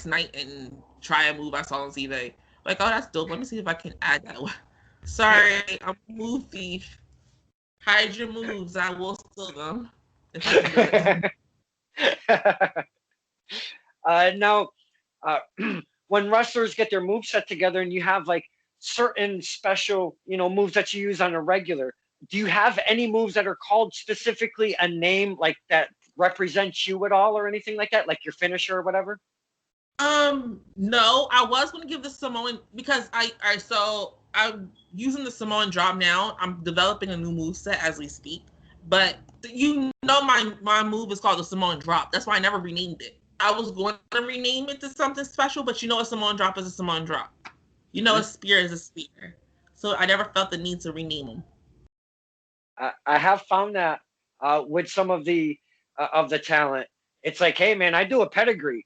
night and try a move I saw on TV. Like, oh, that's dope. Let me see if I can add that one. Sorry, I'm a move thief. Hide your moves. I will steal them. Now, when wrestlers get their moveset together and you have like certain special, moves that you use on a regular, do you have any moves that are called specifically a name like that represents you at all or anything like that, like your finisher or whatever? No, I was going to give the Samoan because I'm using the Samoan drop now. I'm developing a new moveset as we speak. But my move is called the Samoan drop. That's why I never renamed it. I was going to rename it to something special, but a Samoan drop is a Samoan drop. A spear is a spear. So I never felt the need to rename them. I have found that with some of the talent. It's like, hey man, I do a pedigree.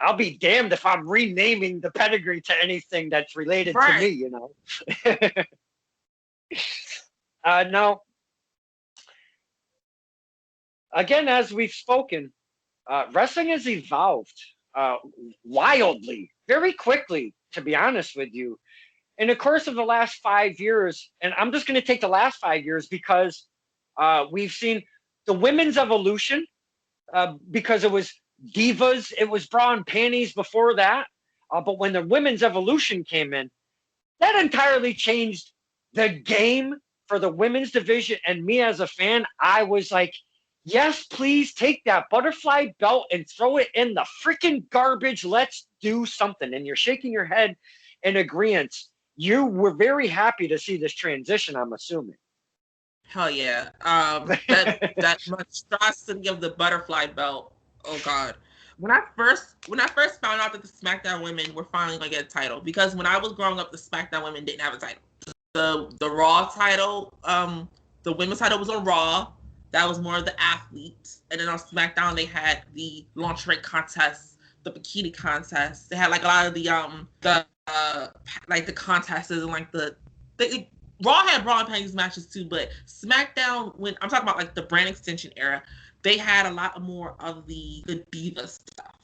I'll be damned if I'm renaming the pedigree to anything that's related to me, Right. you know. Now, again, as we've spoken, wrestling has evolved uh, wildly, very quickly, to be honest with you. In the course of the last 5 years, and I'm just going to take the last 5 years because we've seen the women's evolution, because it was divas, it was bra and panties before that. But when the women's evolution came in, that entirely changed the game for the women's division. And me as a fan, I was like, yes, please take that butterfly belt and throw it in the freaking garbage. Let's do something. And you're shaking your head in agreement. You were very happy to see this transition, I'm assuming. Hell yeah. That monstrosity of the butterfly belt. Oh god. When I first found out that the SmackDown women were finally gonna get a title, because when I was growing up, the SmackDown women didn't have a title. The Raw title, the women's title was on Raw. That was more of the athletes, and then on SmackDown they had the lingerie contest, the bikini contest. They had like a lot of the contests and like the Raw had bra and panties matches too, but SmackDown, when I'm talking about like the brand extension era, they had a lot more of the diva stuff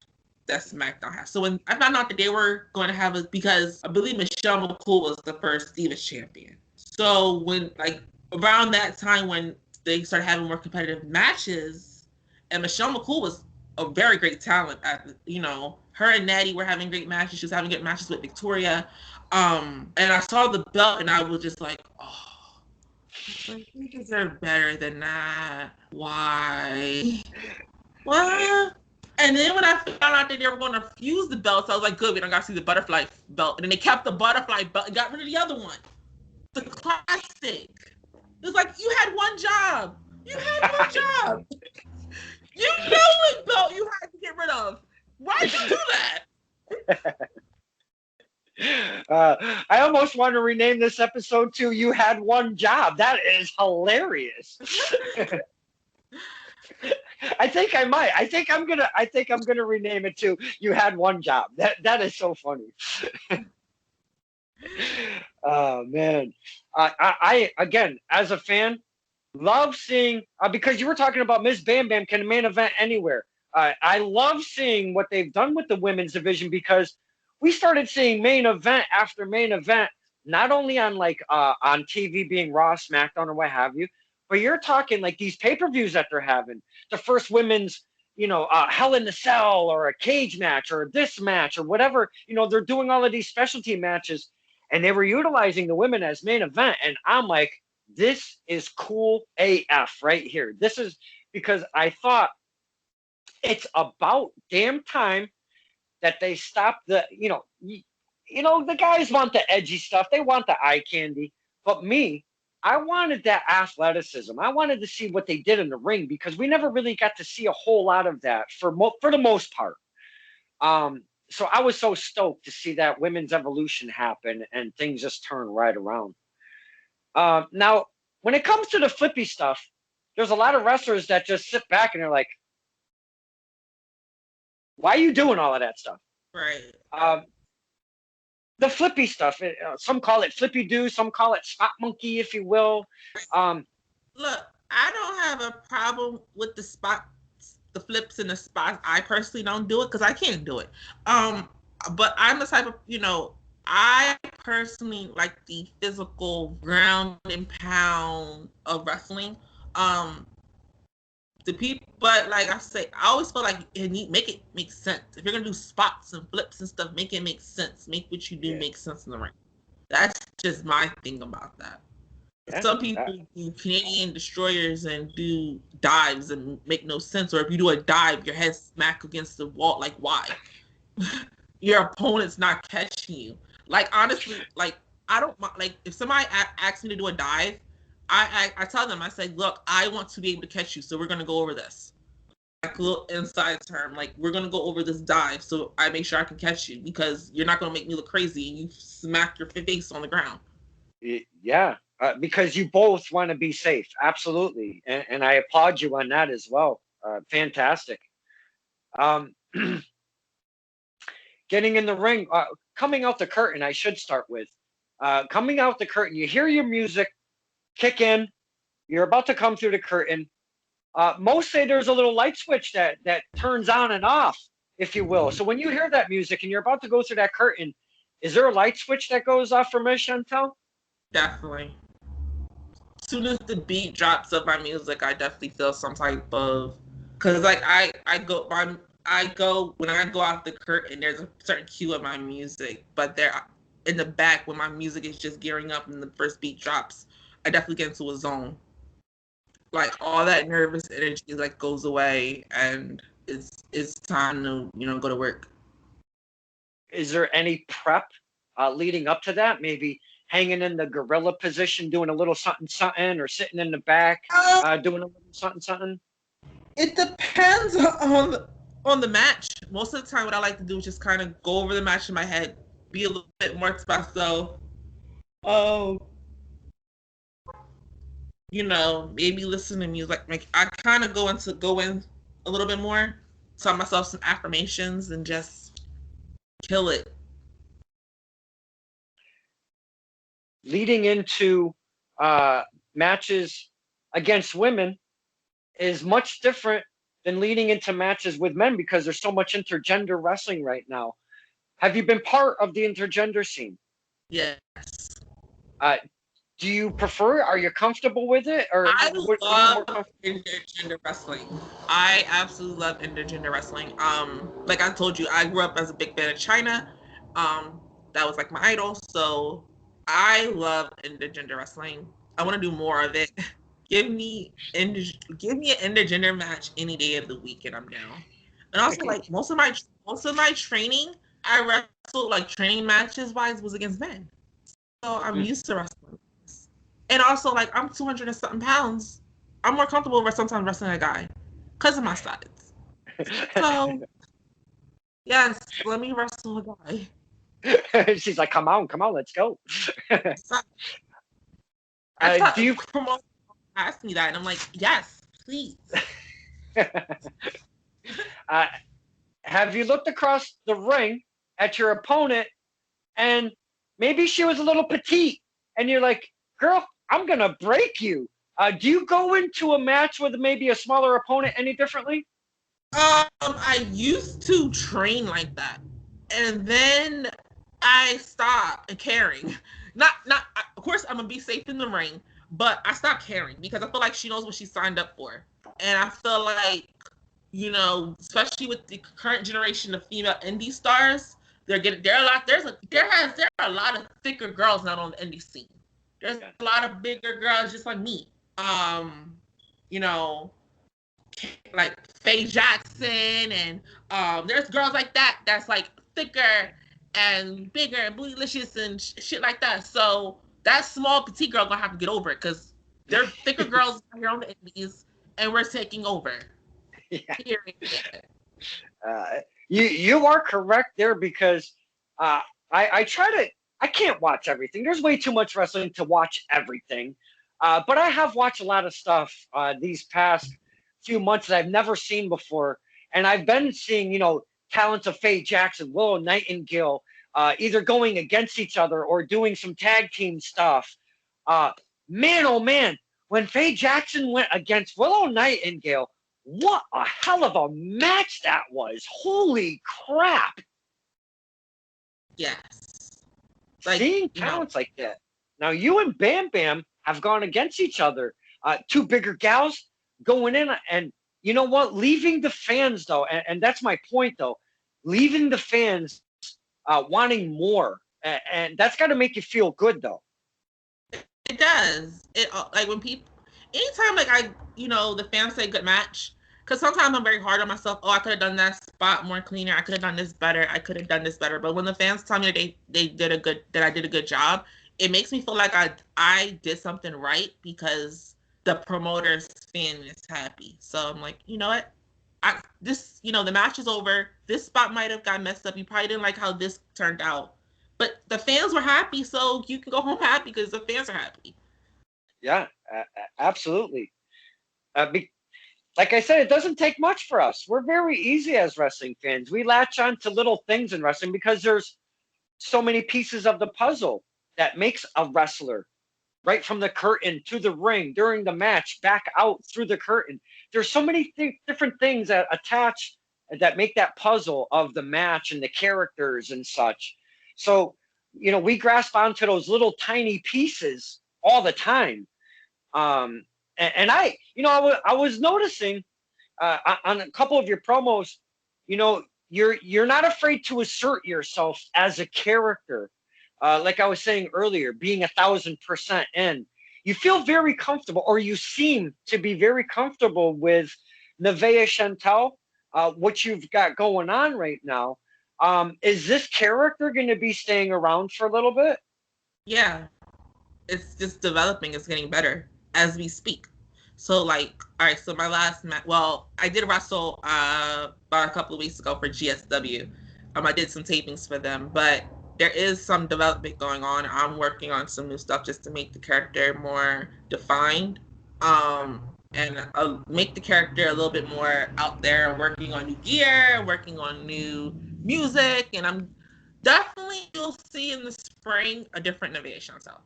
that SmackDown has. So when I found out that they were going to have it, because I believe Michelle McCool was the first Divas champion. So when like around that time when they started having more competitive matches, and Michelle McCool was a very great talent. Her and Natty were having great matches. She was having good matches with Victoria. And I saw the belt, and I was just like, oh, you deserve better than that. Why? What? And then when I found out that they were going to fuse the belts, I was like, good, we don't got to see the butterfly belt. And then they kept the butterfly belt and got rid of the other one, the classic. It was like, you had one job. You had one job. You know what belt you had to get rid of. Why'd you do that? I almost want to rename this episode to "You Had One Job." That is hilarious. I think I might. I think I'm gonna rename it to "You Had One Job." That is so funny. Oh man, I again, as a fan, love seeing, because you were talking about Miss Bam Bam can main event anywhere. I love seeing what they've done with the women's division, because we started seeing main event after main event, not only on on TV being Raw, SmackDown, or what have you, but you're talking like these pay-per-views that they're having. The first women's, Hell in the Cell, or a cage match, or this match, or whatever. They're doing all of these specialty matches, and they were utilizing the women as main event. And I'm like, this is cool AF right here. This is because I thought it's about damn time that they stop the guys want the edgy stuff. They want the eye candy. But me, I wanted that athleticism. I wanted to see what they did in the ring, because we never really got to see a whole lot of that for the most part. So I was so stoked to see that women's evolution happen and things just turn right around. Now, when it comes to the flippy stuff, there's a lot of wrestlers that just sit back and they're like, why are you doing all of that stuff? Right. The flippy stuff, some call it flippy do, some call it spot monkey, if you will. Look, I don't have a problem with the flips and the spots. I personally don't do it because I can't do it. But I'm the type of, I personally like the physical ground and pound of wrestling. But like I say, I always feel like make it make sense. If you're gonna do spots and flips and stuff, make it make sense. Make what you do make sense in the ring. That's just my thing about that. Some people do Canadian destroyers and do dives and make no sense. Or if you do a dive, your head smack against the wall. Like, why? Your opponent's not catching you. Like, honestly, like, I don't like if somebody asks me to do a dive, I tell them, I say, look, I want to be able to catch you, so we're gonna go over this. Like a little inside term, like we're gonna go over this dive, so I make sure I can catch you, because you're not gonna make me look crazy and you smack your face on the ground. Yeah, because you both want to be safe, absolutely, and I applaud you on that as well. Fantastic. getting in the ring, coming out the curtain, I should start with. Coming out the curtain, you hear your music kick in, you're about to come through the curtain. Most say there's a little light switch that turns on and off, if you will. So when you hear that music and you're about to go through that curtain, is there a light switch that goes off for Miss Chantal? Definitely. As soon as the beat drops of my music, I definitely feel some type of, because like I go when I go out the curtain, there's a certain cue of my music, but there in the back when my music is just gearing up and the first beat drops, I definitely get into a zone. Like all that nervous energy like goes away, and it's time to go to work. Is there any prep leading up to that? Maybe hanging in the gorilla position, doing a little something something, or sitting in the back doing a little something something. It depends on the match. Most of the time, what I like to do is just kind of go over the match in my head, be a little bit more espresso. Maybe listen to music. Like I kind of go in a little bit more, tell myself some affirmations, and just kill it. Leading into matches against women is much different than leading into matches with men because there's so much intergender wrestling right now. Have you been part of the intergender scene? Yes. Do you prefer? Are you comfortable with it? Or I love intergender wrestling. I absolutely love intergender wrestling. Like I told you, I grew up as a big fan of China. That was like my idol. So I love intergender wrestling. I want to do more of it. Give me an intergender match any day of the week, and I'm down. And also, like most of my training, I wrestled like training matches wise was against men, so I'm used to wrestling. And also, like I'm 200 and something pounds. I'm more comfortable sometimes wrestling a guy because of my size. So yes, let me wrestle a guy. She's like, come on, let's go. Do you ask me that, and I'm like, yes, please. Have you looked across the ring at your opponent, and maybe she was a little petite, and you're like, girl, I'm gonna break you. Do you go into a match with maybe a smaller opponent any differently? I used to train like that, and then I stopped caring. Not. Of course, I'm gonna be safe in the ring, but I stopped caring because I feel like she knows what she signed up for, and I feel like, especially with the current generation of female indie stars, there are a lot of thicker girls now on the indie scene. There's a lot of bigger girls just like me. Like Faye Jackson, and there's girls like that's like thicker and bigger and bootylicious and shit like that. So that small petite girl gonna have to get over it because they're thicker girls here on the indies, and we're taking over. Yeah. You are correct there because I can't watch everything. There's way too much wrestling to watch everything. But I have watched a lot of stuff these past few months that I've never seen before. And I've been seeing, talents of Faye Jackson, Willow Nightingale, either going against each other or doing some tag team stuff. Man, oh man, when Faye Jackson went against Willow Nightingale, what a hell of a match that was. Holy crap. Yes. Seeing talents like that. Now, you and Bam Bam have gone against each other. Two bigger gals going in. And you know what? Leaving the fans, though, and that's my point, though. Leaving the fans wanting more. And that's got to make you feel good, though. It does. Like when people, anytime the fans say good match, because sometimes I'm very hard on myself. Oh, I could have done that spot more cleaner. I could have done this better. I could have done this better. But when the fans tell me that I did a good job, it makes me feel like I did something right because the promoter's fan is happy. So I'm like, you know what? The match is over. This spot might have got messed up. You probably didn't like how this turned out. But the fans were happy, so you can go home happy because the fans are happy. Yeah, absolutely. like I said, it doesn't take much for us. We're very easy as wrestling fans. We latch on to little things in wrestling because there's so many pieces of the puzzle that makes a wrestler, right from the curtain to the ring, during the match, back out through the curtain. There's so many different things that attach that make that puzzle of the match and the characters and such. So, we grasp onto those little tiny pieces all the time. And I was noticing on a couple of your promos, you're not afraid to assert yourself as a character. Like I was saying earlier, being 1,000% in, you feel very comfortable, or you seem to be very comfortable with Nevaeh Chantelle, what you've got going on right now. Is this character going to be staying around for a little bit? Yeah, it's just developing. It's getting better as we speak. So like, all right. So my last match. Well, I did wrestle about a couple of weeks ago for GSW. I did some tapings for them, but there is some development going on. I'm working on some new stuff just to make the character more defined, and make the character a little bit more out there. Working on new gear, working on new music, and I'm definitely, you'll see in the spring a different Nevaeh Chantelle.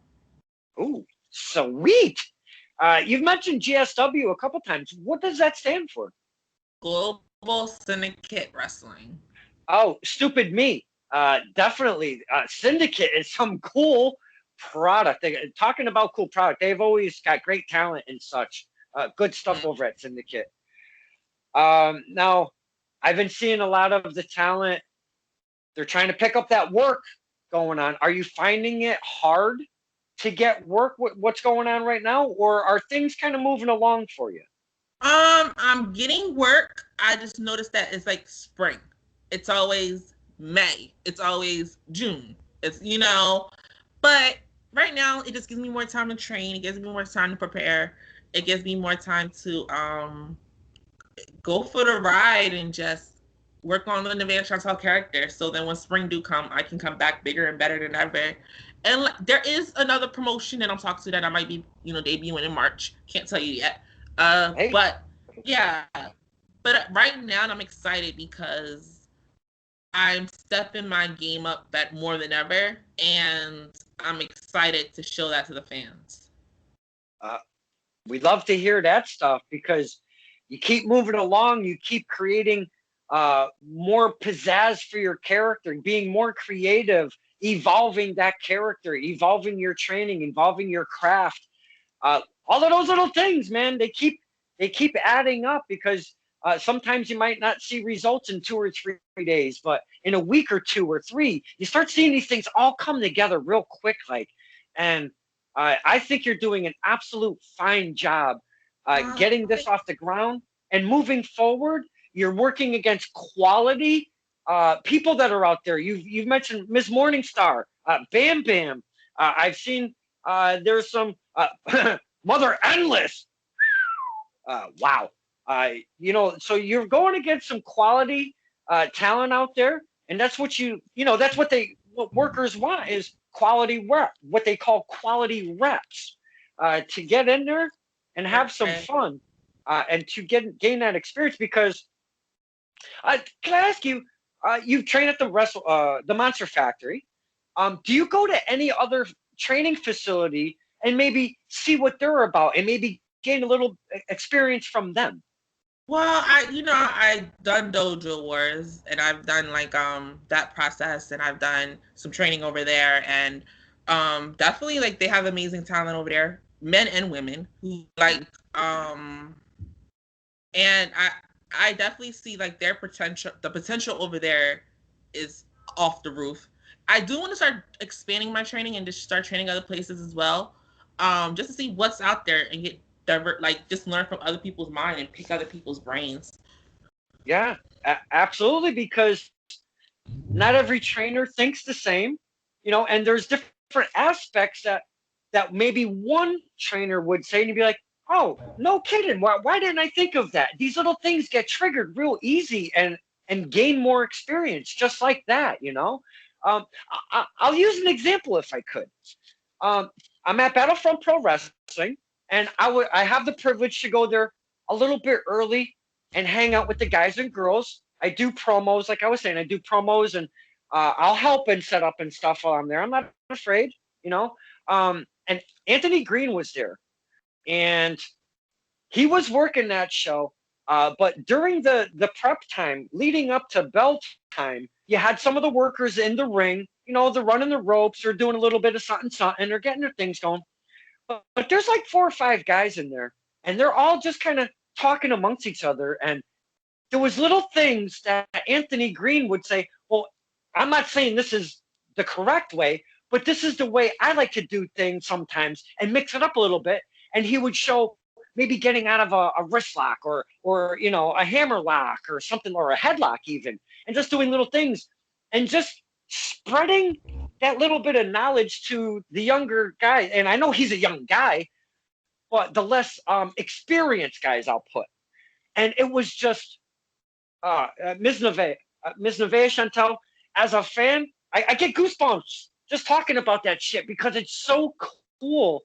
Ooh, sweet. You've mentioned GSW a couple times. What does that stand for? Global Syndicate Wrestling. Oh, stupid me. Definitely. Syndicate is some cool product. Talking about cool product, they've always got great talent and such. Good stuff over at Syndicate. Now, I've been seeing a lot of the talent. They're trying to pick up that work going on. Are you finding it hard to get work? What's going on right now? Or are things kind of moving along for you? I'm getting work. I just noticed that it's like spring. It's always May. It's always June. It's, but right now it just gives me more time to train. It gives me more time to prepare. It gives me more time to go for the ride and just work on the Nevaeh Chantelle character. So then when spring do come, I can come back bigger and better than ever. And there is another promotion that I'm talking to that I might be, debuting in March. Can't tell you yet. Hey. But yeah, but right now I'm excited because I'm stepping my game up that more than ever, and I'm excited to show that to the fans. We'd love to hear that stuff because you keep moving along, you keep creating more pizzazz for your character, being more creative, evolving that character, evolving your training, evolving your craft. All of those little things, man, they keep adding up because sometimes you might not see results in 2 or 3 days, but in a week or 2 or 3, you start seeing these things all come together real quick, and I think you're doing an absolute fine job getting this off the ground and moving forward. You're working against quality people that are out there. You've mentioned Ms. Morningstar, Bam Bam. I've seen there's some Mother Endless. Wow. So you're going against some quality talent out there, and that's what what workers want is quality rep, what they call quality reps, to get in there and have some fun, and to gain that experience. Because can I ask you, you've trained at the Monster Factory. Do you go to any other training facility and maybe see what they're about and maybe gain a little experience from them? Well, I've done Dojo Wars, and I've done that process, and I've done some training over there, and definitely they have amazing talent over there, men and women who and I definitely see their potential. The potential over there is off the roof. I do want to start expanding my training and just start training other places as well, just to see what's out there and get just learn from other people's mind and pick other people's brains. Yeah, absolutely. Because not every trainer thinks the same, and there's different aspects that maybe one trainer would say, and you'd be like, oh, no kidding. Why didn't I think of that? These little things get triggered real easy and gain more experience just like that, I'll use an example if I could. I'm at Battlefront Pro Wrestling, and I have the privilege to go there a little bit early and hang out with the guys and girls. I do promos, like I was saying, I do promos, and I'll help and set up and stuff while I'm there. I'm not afraid, you know. And Anthony Green was there, and he was working that show. But during the prep time, leading up to bell time, you had some of the workers in the ring. You know, they're running the ropes, they're doing a little bit of something, something, they're getting their things going. But there's like 4 or 5 guys in there, and they're all just kind of talking amongst each other. And there was little things that Anthony Green would say, well, I'm not saying this is the correct way, but this is the way I like to do things sometimes, and mix it up a little bit. And he would show maybe getting out of a wrist lock, or you know, a hammer lock or something, or a headlock even, and just doing little things and just spreading that little bit of knowledge to the younger guy. And I know he's a young guy, but the less experienced guys, I'll put. And it was just Ms. Nevaeh Chantelle, as a fan, I get goosebumps just talking about that shit, because it's so cool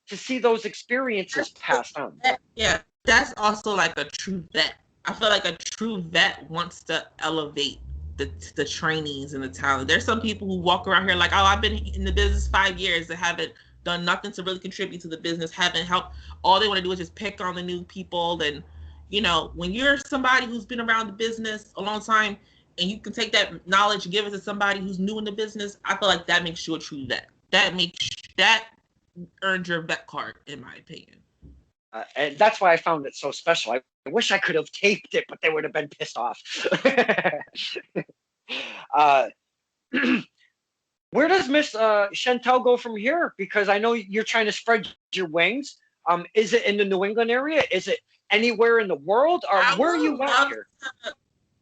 to see those experiences passed on. Yeah, that's also like a true vet. I feel like a true vet wants to elevate the trainees and the talent. There's some people who walk around here like, oh, I've been in the business 5 years and haven't done nothing to really contribute to the business, haven't helped. All they want to do is just pick on the new people. And, you know, when you're somebody who's been around the business a long time and you can take that knowledge and give it to somebody who's new in the business, I feel like that makes you a true vet. That earned your vet card, in my opinion. And that's why I found it so special. I wish I could have taped it, but they would have been pissed off. Where does Miss Chantal go from here? Because I know you're trying to spread your wings. Is it in the New England area? Is it anywhere in the world? Or where are you at here?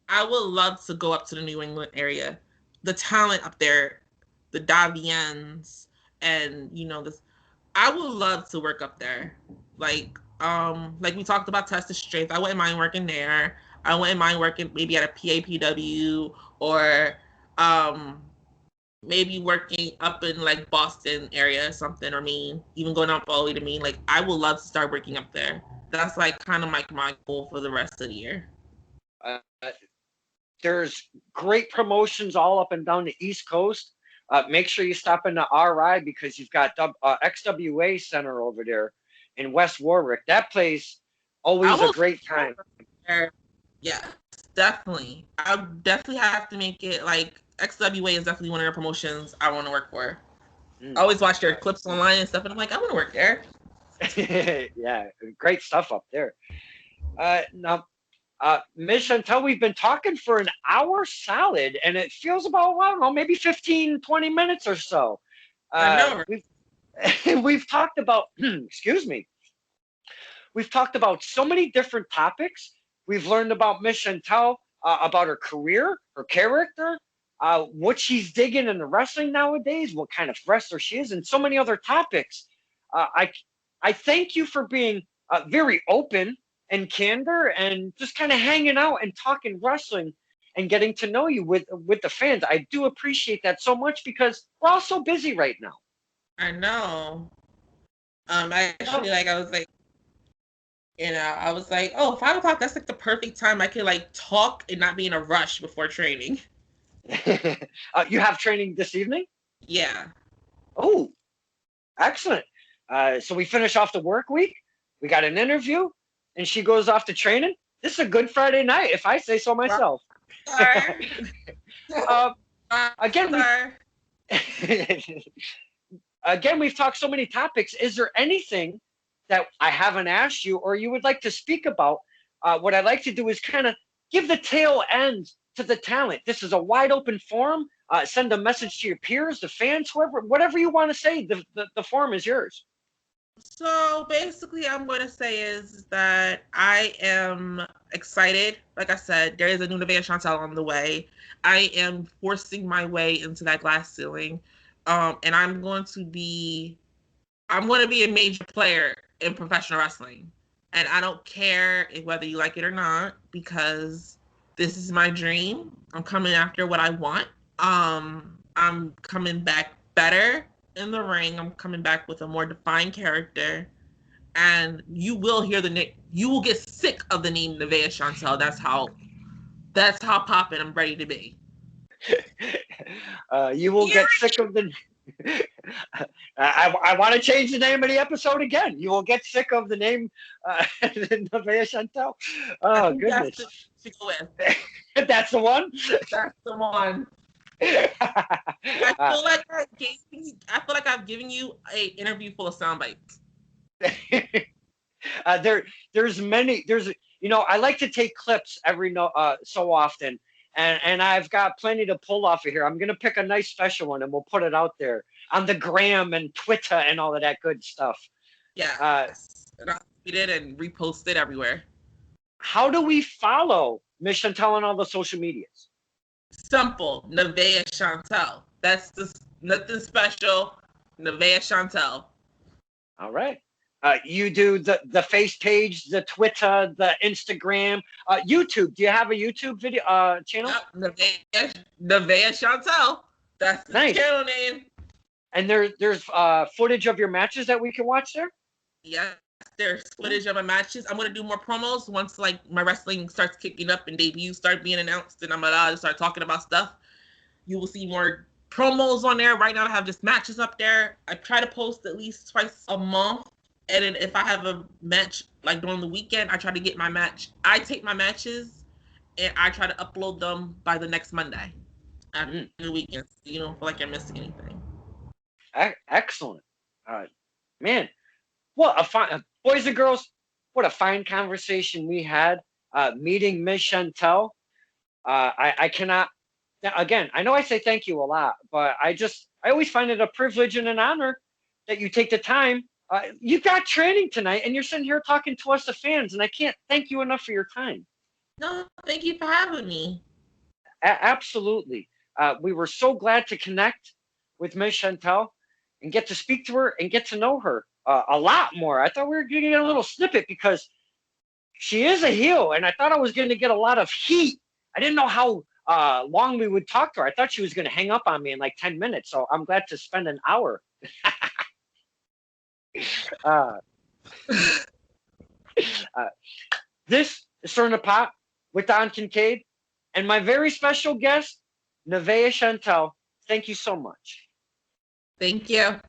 I would love to go up to the New England area. The talent up there, the Davians, and you know this. I would love to work up there. Like we talked about Test of Strength. I wouldn't mind working there. I wouldn't mind working maybe at a PAPW, or maybe working up in like Boston area or something, or Maine, even going up all the way to Maine. Like, I would love to start working up there. That's like kind of like my goal for the rest of the year. There's great promotions all up and down the East Coast. Make sure you stop in the RI, because you've got XWA Center over there in West Warwick. That place, always a great time. Yeah, definitely. I definitely have to make it. Like, XWA is definitely one of the promotions I want to work for. I always watch their clips online and stuff, and I'm like, I want to work there. Yeah, great stuff up there. Now, Ms. Chantal, we've been talking for an hour solid, and it feels about, I don't know, maybe 15, 20 minutes or so. I know. We've talked about, excuse me, we've talked about so many different topics. We've learned about Ms. Chantal, about her career, her character, what she's digging in the wrestling nowadays, what kind of wrestler she is, and so many other topics. I thank you for being very open and candor, and just kind of hanging out and talking wrestling and getting to know you with the fans. I do appreciate that so much, because we're all so busy right now. I know. Actually, like, I was like, you know, I was like, oh, 5 o'clock, that's like the perfect time I could like talk and not be in a rush before training. You have training this evening? Yeah. Oh, excellent. So we finish off the work week. We got an interview, and she goes off to training. This is a good Friday night, if I say so myself. Again, we've talked so many topics. Is there anything that I haven't asked you, or you would like to speak about? What I like to do is kind of give the tail end to the talent. This is a wide open forum. Send a message to your peers, the fans, whoever, whatever you want to say. The forum is yours. So basically, I'm going to say is that I am excited. Like I said, there is a new Nevaeh Chantelle on the way. I am forcing my way into that glass ceiling, and I'm going to be a major player in professional wrestling. And I don't care whether you like it or not, because this is my dream. I'm coming after what I want. I'm coming back better in the ring. I'm coming back with a more defined character, and you will hear the name. You will get sick of the name Nevaeh Chantelle. That's how poppin' I'm ready to be. You will get sick of the. I want to change the name of the episode again. You will get sick of the name Nevaeh Chantelle. Oh goodness, that's the one. That's the one. I feel like I've given you an interview full of sound bites. There's many. I like to take clips every so often, and I've got plenty to pull off of here. I'm gonna pick a nice special one, and we'll put it out there on the gram and Twitter and all of that good stuff. Yeah. And I'll tweet it and repost it everywhere. How do we follow Miss Chantal on all the social medias? Simple. Nevaeh Chantelle. That's nothing special. Nevaeh Chantelle. All right. You do the face page, the Twitter, the Instagram, YouTube. Do you have a YouTube video channel? Nevaeh Chantelle. That's the nice. Channel name. And there's footage of your matches that we can watch there? Yeah, there's footage of my matches. I'm gonna do more promos once like my wrestling starts kicking up and debuts start being announced and I'm allowed to start talking about stuff. You will see more promos on there. Right now I have just matches up there. I try to post at least twice a month. And then if I have a match like during the weekend, I try to get my match. I take my matches and I try to upload them by the next Monday after the weekend, so you don't feel like you're missing anything. Excellent. Man, what a fine, boys and girls, what a fine conversation we had meeting Miss Chantelle. I cannot, again, I know I say thank you a lot, but I always find it a privilege and an honor that you take the time. You got training tonight and you're sitting here talking to us, the fans, and I can't thank you enough for your time. No, thank you for having me. Absolutely. We were so glad to connect with Miss Chantelle and get to speak to her and get to know her a lot more. I thought we were going to get a little snippet because she is a heel, and I thought I was going to get a lot of heat. I didn't know how long we would talk to her. I thought she was going to hang up on me in like 10 minutes, so I'm glad to spend an hour. This is Stirring the Pot with Don Kincaid and my very special guest, Nevaeh Chantelle. Thank you so much. Thank you.